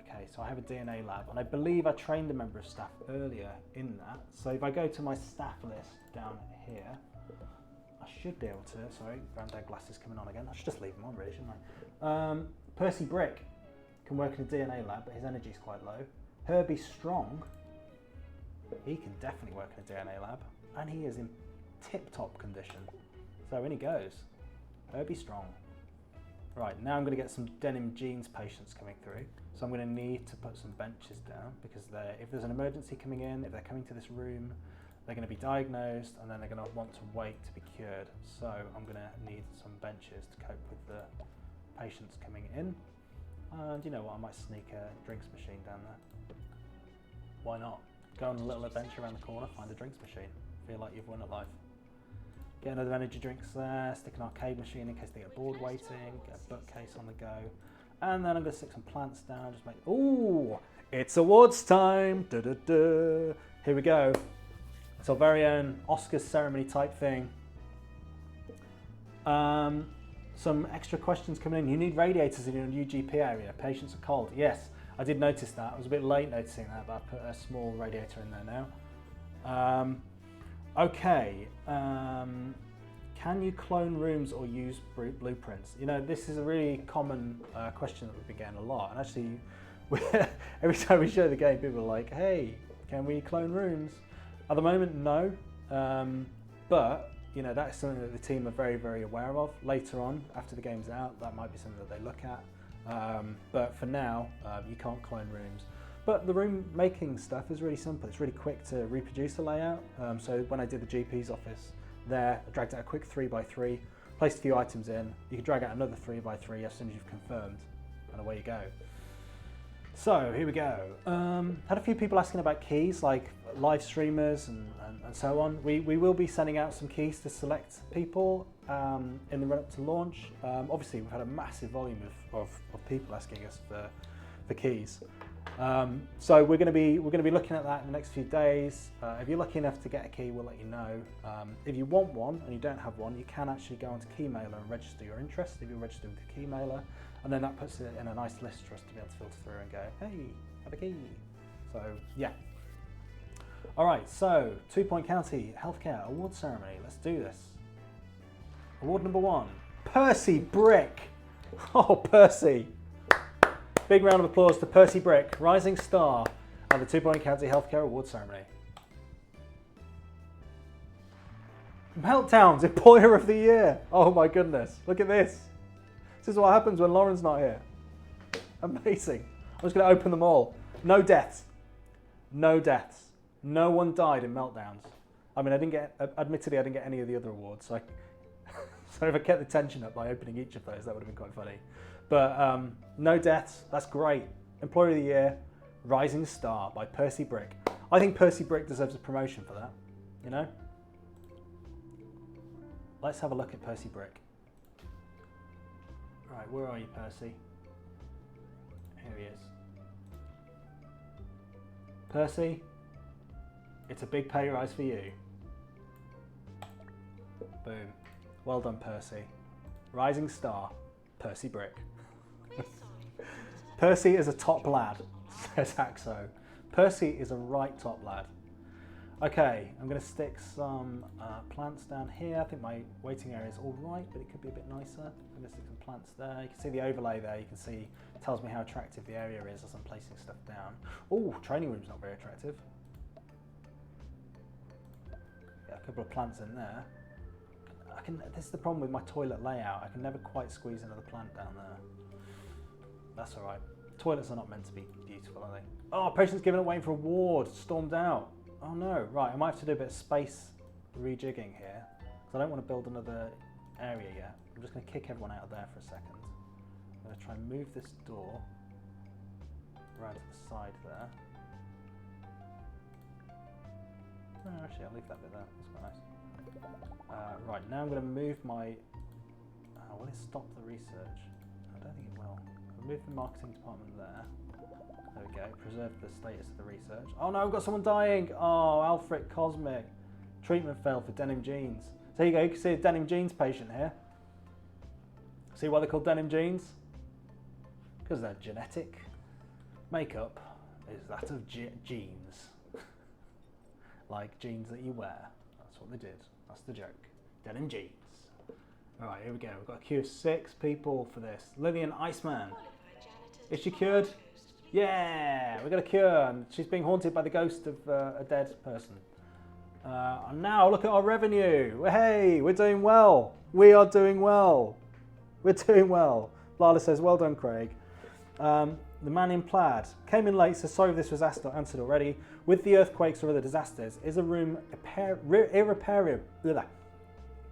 Okay, so I have a DNA lab, and I believe I trained a member of staff earlier in that. So if I go to my staff list down here, I should be able to, sorry, Grandad Glasses coming on again. I should just leave them on really, shouldn't I? Percy Brick can work in a DNA lab, but his energy is quite low. Herbie Strong, he can definitely work in a DNA lab, and he is in tip-top condition. So in he goes, Herbie Strong. Right, now I'm going to get some denim genes patients coming through. So I'm going to need to put some benches down, because if there's an emergency coming in, if they're coming to this room, they're going to be diagnosed, and then they're going to want to wait to be cured. So I'm going to need some benches to cope with the patients coming in. And you know what, I might sneak a drinks machine down there. Why not? Go on a little adventure around the corner, find a drinks machine. Feel like you've won at life. Get another energy drinks there, stick an arcade machine in case they get bored waiting, get a bookcase on the go. And then I'm going to stick some plants down, just make, ooh, it's awards time, da da da. Here we go. It's our very own Oscars ceremony type thing. Some extra questions coming in. You need radiators in your UGP area. Patients are cold. Yes, I did notice that. I was a bit late noticing that, but I put a small radiator in there now. Okay. Can you clone rooms or use blueprints? You know, this is a really common question that we've been getting a lot. And actually, every time we show the game, people are like, hey, can we clone rooms? At the moment, no. But, you know, that's something that the team are very, very aware of. Later on, after the game's out, that might be something that they look at. But for now, you can't clone rooms. But the room making stuff is really simple. It's really quick to reproduce the layout. So when I did the GP's office there, I dragged out a quick 3x3, placed a few items in. You can drag out another 3x3 as soon as you've confirmed, and away you go. So here we go. Had a few people asking about keys, like live streamers and so on. We will be sending out some keys to select people in the run-up to launch. Obviously, we've had a massive volume of people asking us for keys. So we're going to be looking at that in the next few days. If you're lucky enough to get a key, we'll let you know. If you want one and you don't have one, you can actually go onto Keymailer and register your interest if you're registered with the Keymailer, and then that puts it in a nice list for us to be able to filter through and go, hey, have a key. So yeah. All right, so 2 Point County Healthcare Award Ceremony. Let's do this. Award number 1, Percy Brick. Oh, Percy. Big round of applause to Percy Brick, rising star at the 2 Point County Healthcare Award Ceremony. Meltdowns, Employer of the Year. Oh my goodness, look at this. This is what happens when Lauran's not here. Amazing. I'm just going to open them all. No deaths. No deaths. No one died in Meltdowns. I mean, admittedly, I didn't get any of the other awards, so So if I kept the tension up by opening each of those, that would have been quite funny. But no deaths, that's great. Employer of the Year, Rising Star by Percy Brick. I think Percy Brick deserves a promotion for that, you know? Let's have a look at Percy Brick. Right, where are you, Percy? Here he is. Percy, it's a big pay rise for you. Boom. Well done, Percy. Rising Star, Percy Brick. Percy is a top lad, says Haxo. Percy is a right top lad. Okay, I'm going to stick some plants down here. I think my waiting area is all right, but it could be a bit nicer. I'm going to stick some plants there. You can see the overlay there. You can see, it tells me how attractive the area is as I'm placing stuff down. Oh, training room's not very attractive. Yeah, a couple of plants in there. This is the problem with my toilet layout. I can never quite squeeze another plant down there. That's all right. Toilets are not meant to be beautiful, are they? Oh, patient's given away for a ward, stormed out. Oh no, right, I might have to do a bit of space rejigging here, because I don't want to build another area yet. I'm just going to kick everyone out of there for a second. I'm going to try and move this door around to the side there. Oh, actually, I'll leave that bit there, that's quite nice. Right, now I'm going to move my... will it stop the research? I don't think it will. I'll move the marketing department there. There we go, preserve the status of the research. Oh no, I've got someone dying! Oh, Alfred Cosmic. Treatment failed for denim jeans. So there you go, you can see a denim jeans patient here. See why they're called denim jeans? Because they're genetic. Makeup is that of jeans. Like jeans that you wear. That's what they did. That's the joke. Denim jeans. Alright, here we go. We've got a queue of 6 people for this. Lillian Iceman. Is she cured? Yeah, we got a cure, and she's being haunted by the ghost of a dead person. And now look at our revenue. Hey, we're doing well. We are doing well. We're doing well. Lala says, well done, Craig. The man in plaid came in late, so sorry if this was answered already. With the earthquakes or other disasters, is a room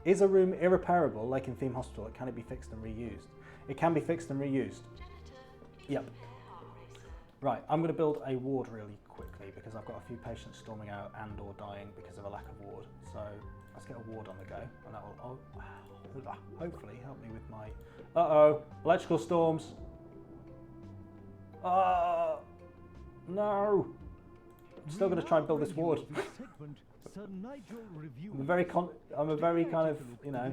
irreparable, like in Theme Hospital? Can it be fixed and reused? It can be fixed and reused. Yep. Right, I'm going to build a ward really quickly because I've got a few patients storming out and or dying because of a lack of ward. So let's get a ward on the go, and that will hopefully help me with my... Uh-oh, electrical storms. No! I'm still going to try and build this ward. I'm a very kind of, you know,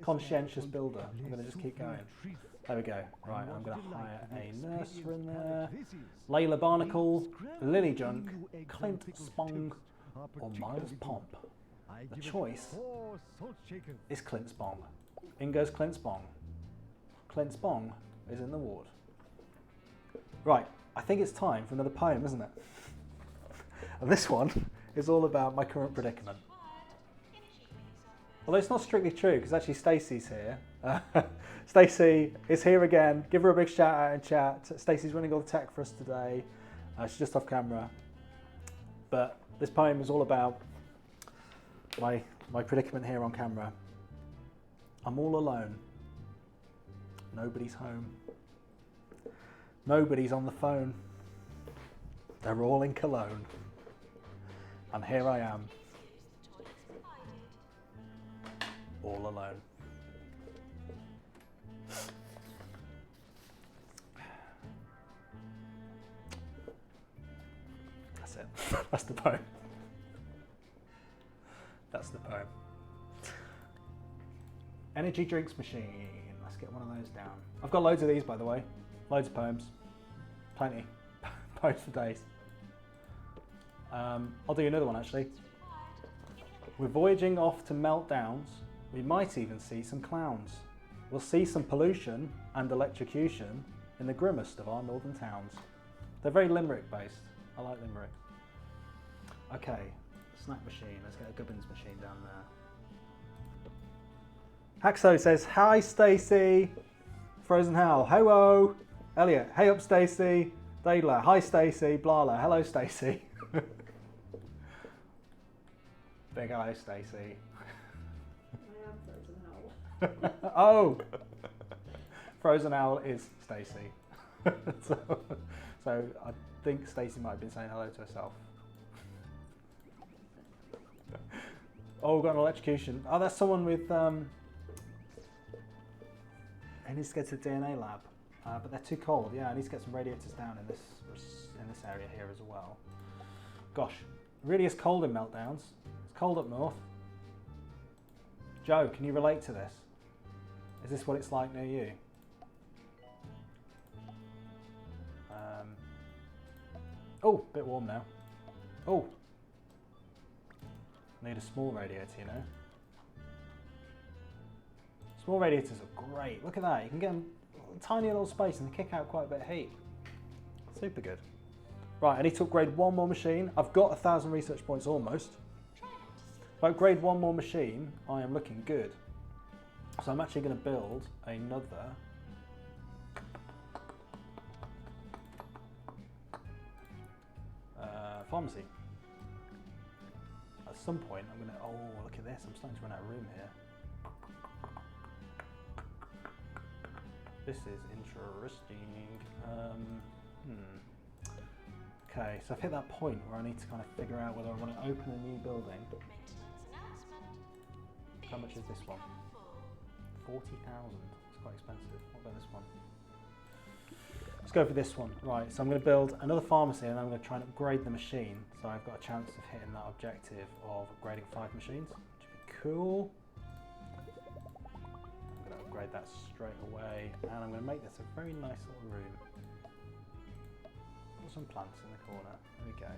conscientious builder. I'm going to just keep going. There we go. Right, I'm going to hire a nurse in there. Layla Barnacle, Lily Junk, Clint Spong, or Miles Pomp. The choice is Clint Spong. In goes Clint Spong. Clint Spong is in the ward. Right, I think it's time for another poem, isn't it? And this one is all about my current predicament. Although it's not strictly true, because actually Stacey's here. Stacey is here again. Give her a big shout out in chat. Stacey's running all the tech for us today. She's just off camera. But this poem is all about my predicament here on camera. I'm all alone. Nobody's home. Nobody's on the phone. They're all in Cologne. And here I am. All alone. That's it. That's the poem. That's the poem. Energy drinks machine. Let's get one of those down. I've got loads of these, by the way. Loads of poems. Plenty. Poems for days. I'll do another one actually. We're voyaging off to Meltdowns. We might even see some clowns. We'll see some pollution and electrocution in the grimmest of our northern towns. They're very limerick based. I like limerick. Okay, snack machine. Let's get a Gubbins machine down there. Haxo says, hi Stacey. Frozen Hal, hello. Elliot, hey up Stacey. Daedler, hi Stacey. Blala, hello Stacey. Big hello Stacey. Oh! Frozen Owl is Stacey. so I think Stacey might have been saying hello to herself. Oh, we've got an electrocution. Oh, that's someone with... He needs to go to the DNA lab, but they're too cold. Yeah, I need to get some radiators down in this area here as well. Gosh, it really is cold in Meltdowns. It's cold up north. Joe, can you relate to this? Is this what it's like near you? Oh, a bit warm now. Oh, need a small radiator, you know. Small radiators are great. Look at that. You can get them in a tiny little space and they kick out quite a bit of heat. Super good. Right, I need to upgrade one more machine. I've got 1,000 research points almost. If I upgrade one more machine, I am looking good. So I'm actually going to build another pharmacy. At some point, I'm going to... Oh, look at this. I'm starting to run out of room here. This is interesting. Okay, so I've hit that point where I need to kind of figure out whether I want to open a new building. How much is this one? 40,000. It's quite expensive. What about this one? Let's go for this one. Right, so I'm going to build another pharmacy and I'm going to try and upgrade the machine. So I've got a chance of hitting that objective of upgrading 5 machines, which would be cool. I'm going to upgrade that straight away and I'm going to make this a very nice little room. Put some plants in the corner. There we go.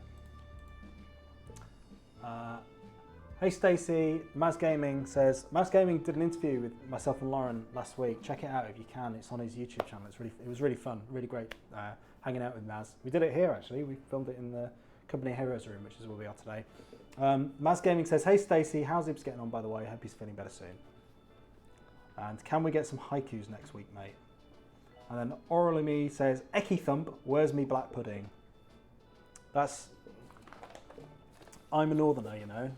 Hey Stacey, Maz Gaming says, Maz Gaming did an interview with myself and Lauran last week. Check it out if you can. It's on his YouTube channel. It was really fun, really great hanging out with Maz. We did it here actually. We filmed it in the Company Heroes room, which is where we are today. Maz Gaming says, hey Stacey, how's Ibs getting on by the way? Hope he's feeling better soon. And can we get some haikus next week, mate? And then Oralimi says, Eki Thump, where's me black pudding? I'm a northerner, you know.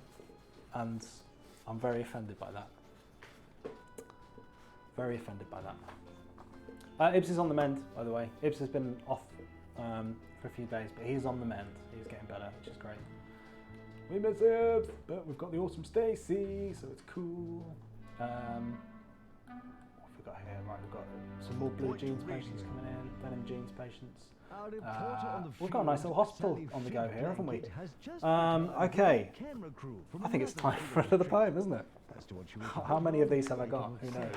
And I'm very offended by that. Very offended by that. Ibs is on the mend, by the way. Ibs has been off for a few days, but he's on the mend. He's getting better, which is great. We miss Ibs, but we've got the awesome Stacey, so it's cool. What have we got here? Right, we've got some more blue jeans patients coming in, denim jeans patients. We've got a nice little hospital on the go here, haven't we? Okay, I think it's time for another poem, isn't it? How many of these have I got? Who knows?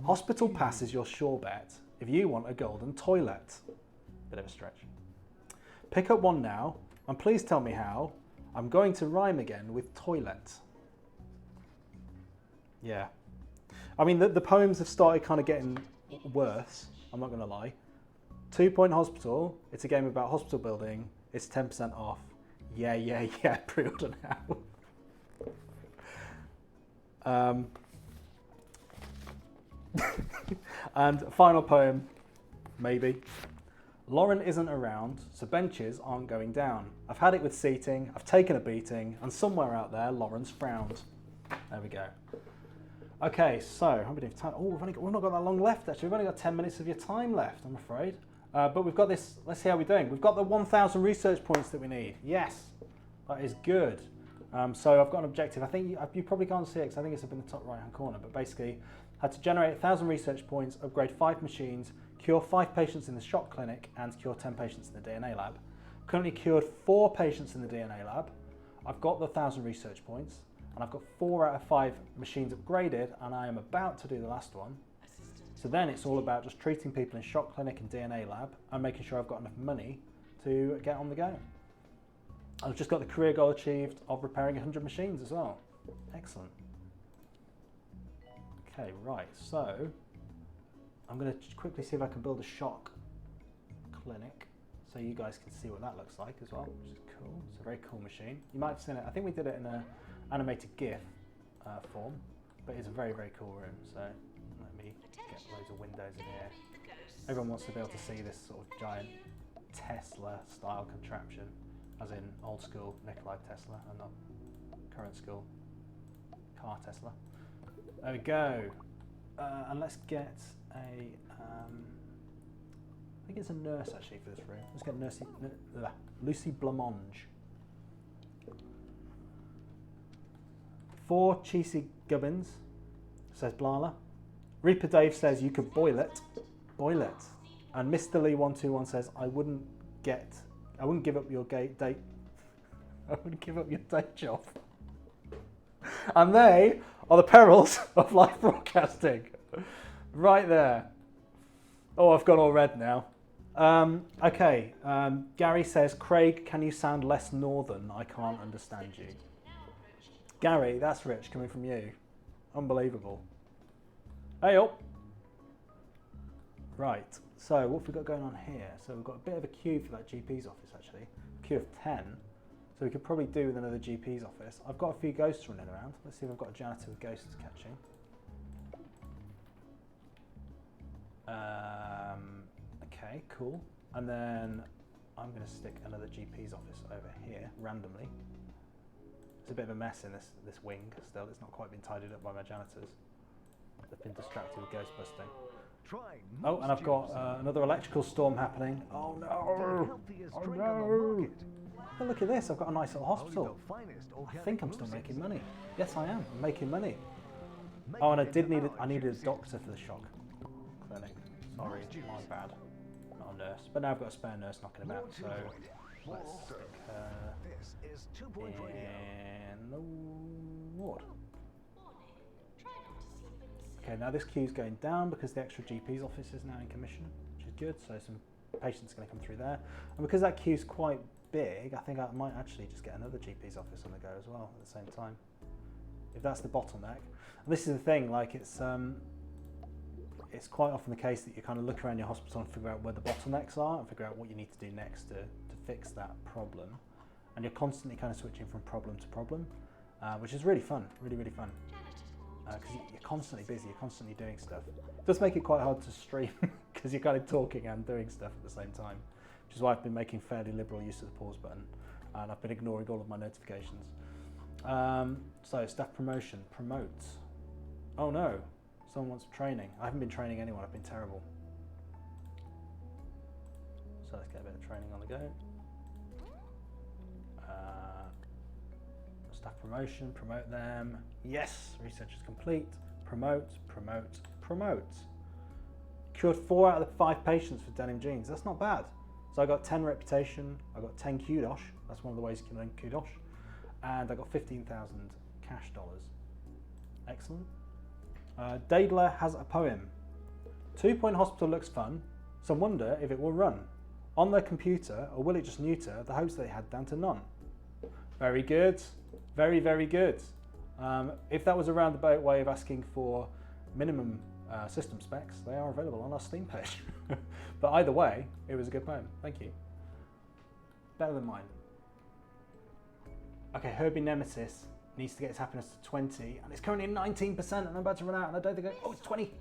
Hospital pass is your sure bet if you want a golden toilet. Bit of a stretch. Pick up one now, and please tell me how. I'm going to rhyme again with toilet. Yeah. I mean, the poems have started kind of getting worse, I'm not going to lie. 2 Point Hospital, it's a game about hospital building, it's 10% off. Yeah, pre-order now. And final poem, maybe. Lauran isn't around, so benches aren't going down. I've had it with seating, I've taken a beating, and somewhere out there, Lauran's frowned. There we go. Okay, so how many time? Oh, we've not got that long left actually. We've only got 10 minutes of your time left, I'm afraid. But we've got this, let's see how we're doing. We've got the 1,000 research points that we need. Yes, that is good. So I've got an objective. I think you probably can't see it because I think it's up in the top right hand corner, but basically I had to generate 1,000 research points, upgrade 5 machines, cure 5 patients in the shock clinic and cure 10 patients in the DNA lab. Currently cured 4 patients in the DNA lab. I've got the 1,000 research points and I've got 4 out of 5 machines upgraded and I am about to do the last one. So then it's all about just treating people in shock clinic and DNA lab and making sure I've got enough money to get on the go. I've just got the career goal achieved of repairing 100 machines as well. Excellent. Okay, right, so I'm going to quickly see if I can build a shock clinic so you guys can see what that looks like as well, which is cool. It's a very cool machine. You might have seen it, I think we did it in an animated GIF form, but it's a very, very cool room. So let me get loads of windows in here. Everyone wants to be able to see this sort of giant Tesla style contraption, as in old school Nikolai Tesla and not current school car Tesla. There we go. And let's get a, I think it's a nurse actually for this room. Let's get Lucy Blancmange. 4 cheesy gubbins, says Blala. Reaper Dave says you could boil it. Boil it. And Mr. Lee 121 says I wouldn't give up your date. I wouldn't give up your day job. And they are the perils of live broadcasting. Right there. Oh, I've gone all red now. Okay. Gary says, Craig, can you sound less northern? I can't understand you. Gary, that's rich coming from you. Unbelievable. Hey up. Right. So what have we got going on here? So we've got a bit of a queue for that GP's office actually. A queue of 10. So we could probably do with another GP's office. I've got a few ghosts running around. Let's see if I've got a janitor with ghosts catching. Okay, cool. And then I'm going to stick another GP's office over here randomly. It's a bit of a mess in this wing still. It's not quite been tidied up by my janitors. They've been distracted with ghost busting. Oh, and I've got another electrical storm happening. Oh no! Oh no! Oh, look at this, I've got a nice little hospital. I think I'm still making money. Yes, I am. I'm making money. Oh, and I needed a doctor for the shock clinic. Sorry, my bad. Not a nurse. But now I've got a spare nurse knocking about, so let's stick her in the ward. Okay, now this queue's going down because the extra GP's office is now in commission, which is good, so some patients are going to come through there. And because that queue's quite big, I think I might actually just get another GP's office on the go as well at the same time, if that's the bottleneck. And this is the thing, like it's quite often the case that you kind of look around your hospital and figure out where the bottlenecks are and figure out what you need to do next to fix that problem. And you're constantly kind of switching from problem to problem, which is really fun, really fun. Because you're constantly busy, you're constantly doing stuff. It does make it quite hard to stream because you're kind of talking and doing stuff at the same time, which is why I've been making fairly liberal use of the pause button, and I've been ignoring all of my notifications. So staff promotion, promote. Oh no, someone wants training. I haven't been training anyone, I've been terrible. So let's get a bit of training on the go. Staff promotion, promote them. Yes, research is complete. Promote, promote, promote. Cured 4 out of the 5 patients for denim jeans. That's not bad. So I got 10 reputation, I got 10 Kudos. That's one of the ways you can earn Kudos. And I got 15,000 cash dollars. Excellent. Daedler has a poem. 2 Point Hospital looks fun. Some wonder if it will run on their computer, or will it just neuter the hopes they had down to none. Very good. Very good. If that was a roundabout way of asking for minimum system specs, they are available on our Steam page. But either way, it was a good poem. Thank you. Better than mine. Okay, Herbie Nemesis needs to get its happiness to 20, and it's currently 19%, and I'm about to run out, and I don't think oh, it's 20.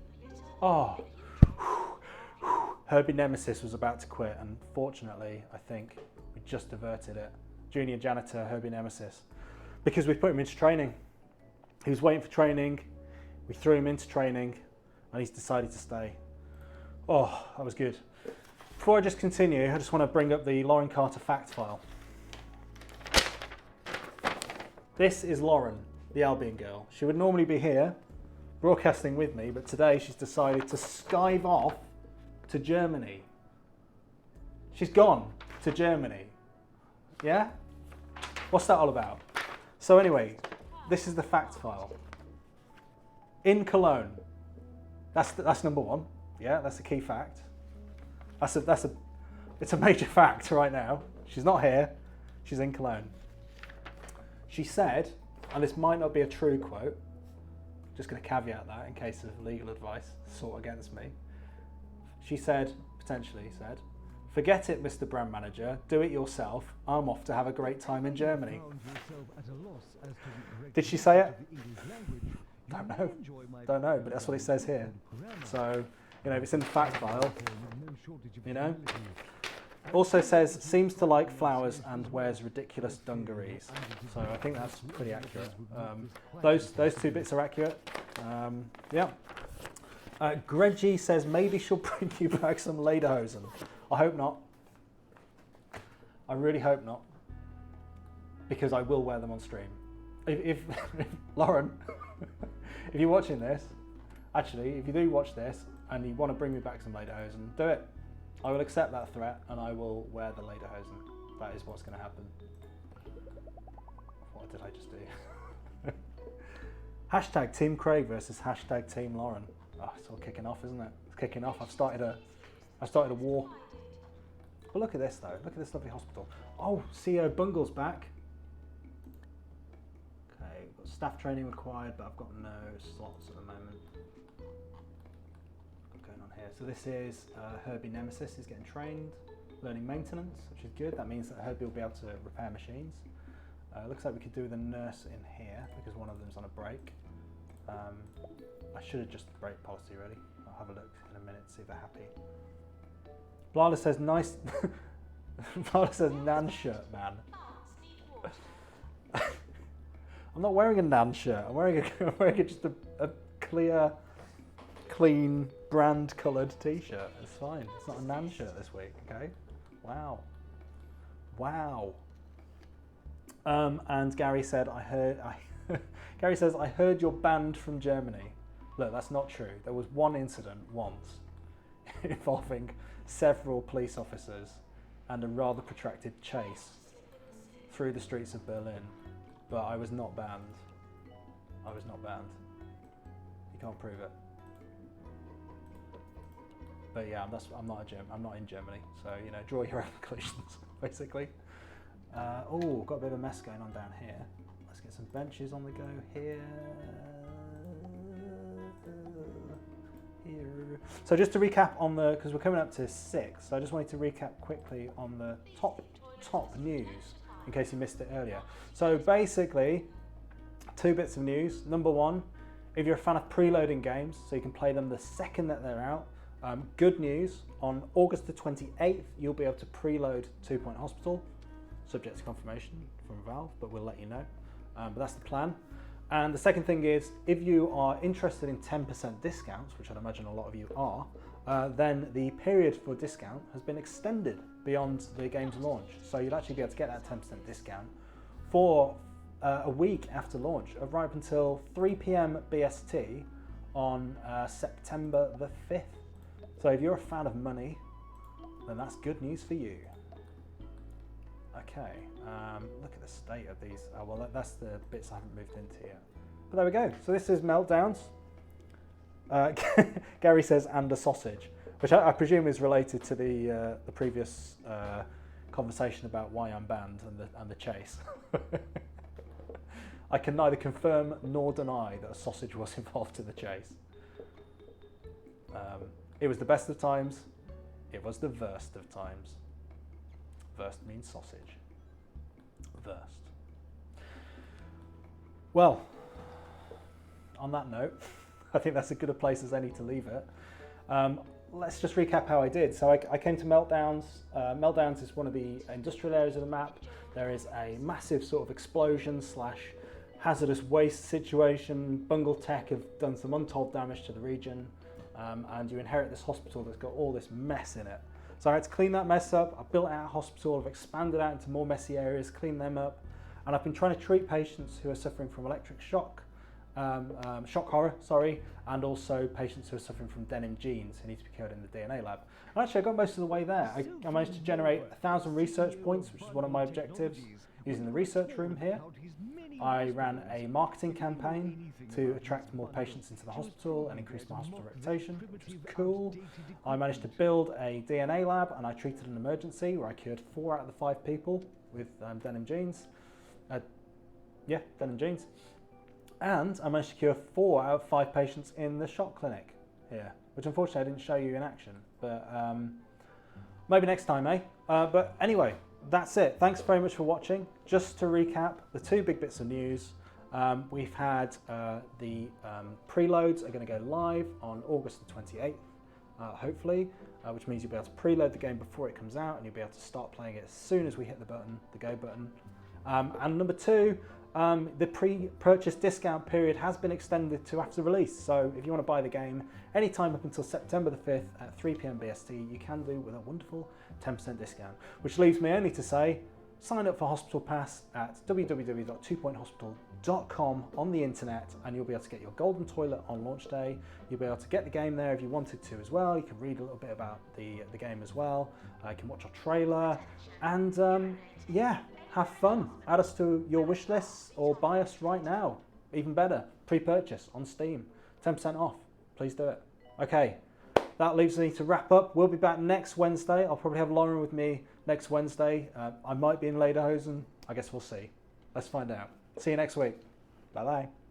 Oh. Herbie Nemesis was about to quit, and fortunately, I think we just averted it. Junior janitor Herbie Nemesis. Because we put him into training. He was waiting for training, we threw him into training, and he's decided to stay. Oh, that was good. Before I just continue, I just want to bring up the Lauran Carter fact file. This is Lauran, the Albion girl. She would normally be here, broadcasting with me, but today she's decided to skive off to Germany. She's gone to Germany. Yeah? What's that all about? So anyway, this is the fact file. In Cologne, that's number 1. Yeah, that's a key fact. It's a major fact right now. She's not here. She's in Cologne. She said, and this might not be a true quote. Just going to caveat that in case of legal advice sought against me. She said, potentially said, "Forget it, Mr. Brand Manager. Do it yourself. I'm off to have a great time in Germany." Did she say it? Don't know, but that's what it says here. So, you know, if it's in the fact file, you know. Also says, seems to like flowers and wears ridiculous dungarees. So I think that's pretty accurate. Those 2 bits are accurate. Yeah. Greggy says maybe she'll bring you back some lederhosen. I hope not. I really hope not. Because I will wear them on stream. If Lauran, if you're watching this, actually, if you do watch this and you want to bring me back some lederhosen, do it. I will accept that threat and I will wear the lederhosen. That is what's going to happen. What did I just do? Hashtag Team Craig versus hashtag Team Lauran. Oh, it's all kicking off, isn't it? It's kicking off. I've started a war. But look at this though. Look at this lovely hospital. Oh, CEO Bungle's back. Okay, got staff training required, but I've got no slots at the moment. What's going on here? So this is Herbie Nemesis is getting trained, learning maintenance, which is good. That means that Herbie will be able to repair machines. Looks like we could do with a nurse in here because one of them's on a break. I should adjust the break policy really. I'll have a look in a minute, see if they're happy. Blala says nice. Blala says Nan shirt, man. I'm not wearing a Nan shirt. I'm wearing just a clear, clean, brand coloured t-shirt. It's fine. It's not a Nan shirt this week, okay? Wow. Wow. And Gary said, Gary says, I heard you're banned from Germany. Look, that's not true. There was one incident once involving several police officers and a rather protracted chase through the streets of Berlin. But I was not banned. I was not banned. You can't prove it. But yeah, I'm not in Germany. So, you know, draw your own conclusions, basically. Oh, got a bit of a mess going on down here. Let's get some benches on the go here. Here. So just to recap on because we're coming up to 6, so I just wanted to recap quickly on the top news in case you missed it earlier. So basically, 2 bits of news. Number 1, if you're a fan of preloading games, so you can play them the second that they're out, good news, on August the 28th, you'll be able to preload 2 Point Hospital, subject to confirmation from Valve, but we'll let you know. But that's the plan. And the second thing is, if you are interested in 10% discounts, which I'd imagine a lot of you are, then the period for discount has been extended beyond the game's launch. So you'll actually be able to get that 10% discount for a week after launch, right up until 3 PM BST on September the 5th. So if you're a fan of money, then that's good news for you. Okay, look at the state of these. Oh, well, that's the bits I haven't moved into yet. But there we go. So this is Meltdowns. Gary says, and a sausage, which I presume is related to the previous conversation about why I'm banned and the chase. I can neither confirm nor deny that a sausage was involved in the chase. It was the best of times. It was the worst of times. Worst means sausage. Worst. Well, on that note, I think that's as good a place as any to leave it. Let's just recap how I did. So I came to Meltdowns. Meltdowns is one of the industrial areas of the map. There is a massive sort of explosion / hazardous waste situation. Bungle Tech have done some untold damage to the region, and you inherit this hospital that's got all this mess in it. So I had to clean that mess up. I built out a hospital, I've expanded out into more messy areas, cleaned them up, and I've been trying to treat patients who are suffering from electric shock, shock horror, sorry, and also patients who are suffering from denim genes who need to be cured in the DNA lab. And actually I got most of the way there. I managed to generate 1,000 research points, which is one of my objectives, using the research room here. I ran a marketing campaign to attract more patients into the hospital and increase my hospital reputation, which was cool. I managed to build a DNA lab and I treated an emergency where I cured 4 out of the 5 people with denim genes. Denim genes. And I managed to cure 4 out of 5 patients in the shock clinic here, which unfortunately I didn't show you in action, but maybe next time, eh? But anyway, that's it. Thanks very much for watching. Just to recap, the 2 big bits of news. We've had the preloads are going to go live on August the 28th, hopefully, which means you'll be able to preload the game before it comes out and you'll be able to start playing it as soon as we hit the button, the go button. And number 2, The pre-purchase discount period has been extended to after release, so if you want to buy the game anytime up until September the 5th at 3 PM BST, you can do with a wonderful 10% discount. Which leaves me only to say, sign up for Hospital Pass at www.twopointhospital.com on the internet, and you'll be able to get your golden toilet on launch day. You'll be able to get the game there if you wanted to as well. You can read a little bit about the game as well. You can watch our trailer, and yeah, have fun. Add us to your wish lists or buy us right now. Even better, pre-purchase on Steam, 10% off. Please do it. Okay, that leaves me to wrap up. We'll be back next Wednesday. I'll probably have Lauran with me next Wednesday. I might be in Lederhosen. I guess we'll see. Let's find out. See you next week. Bye-bye.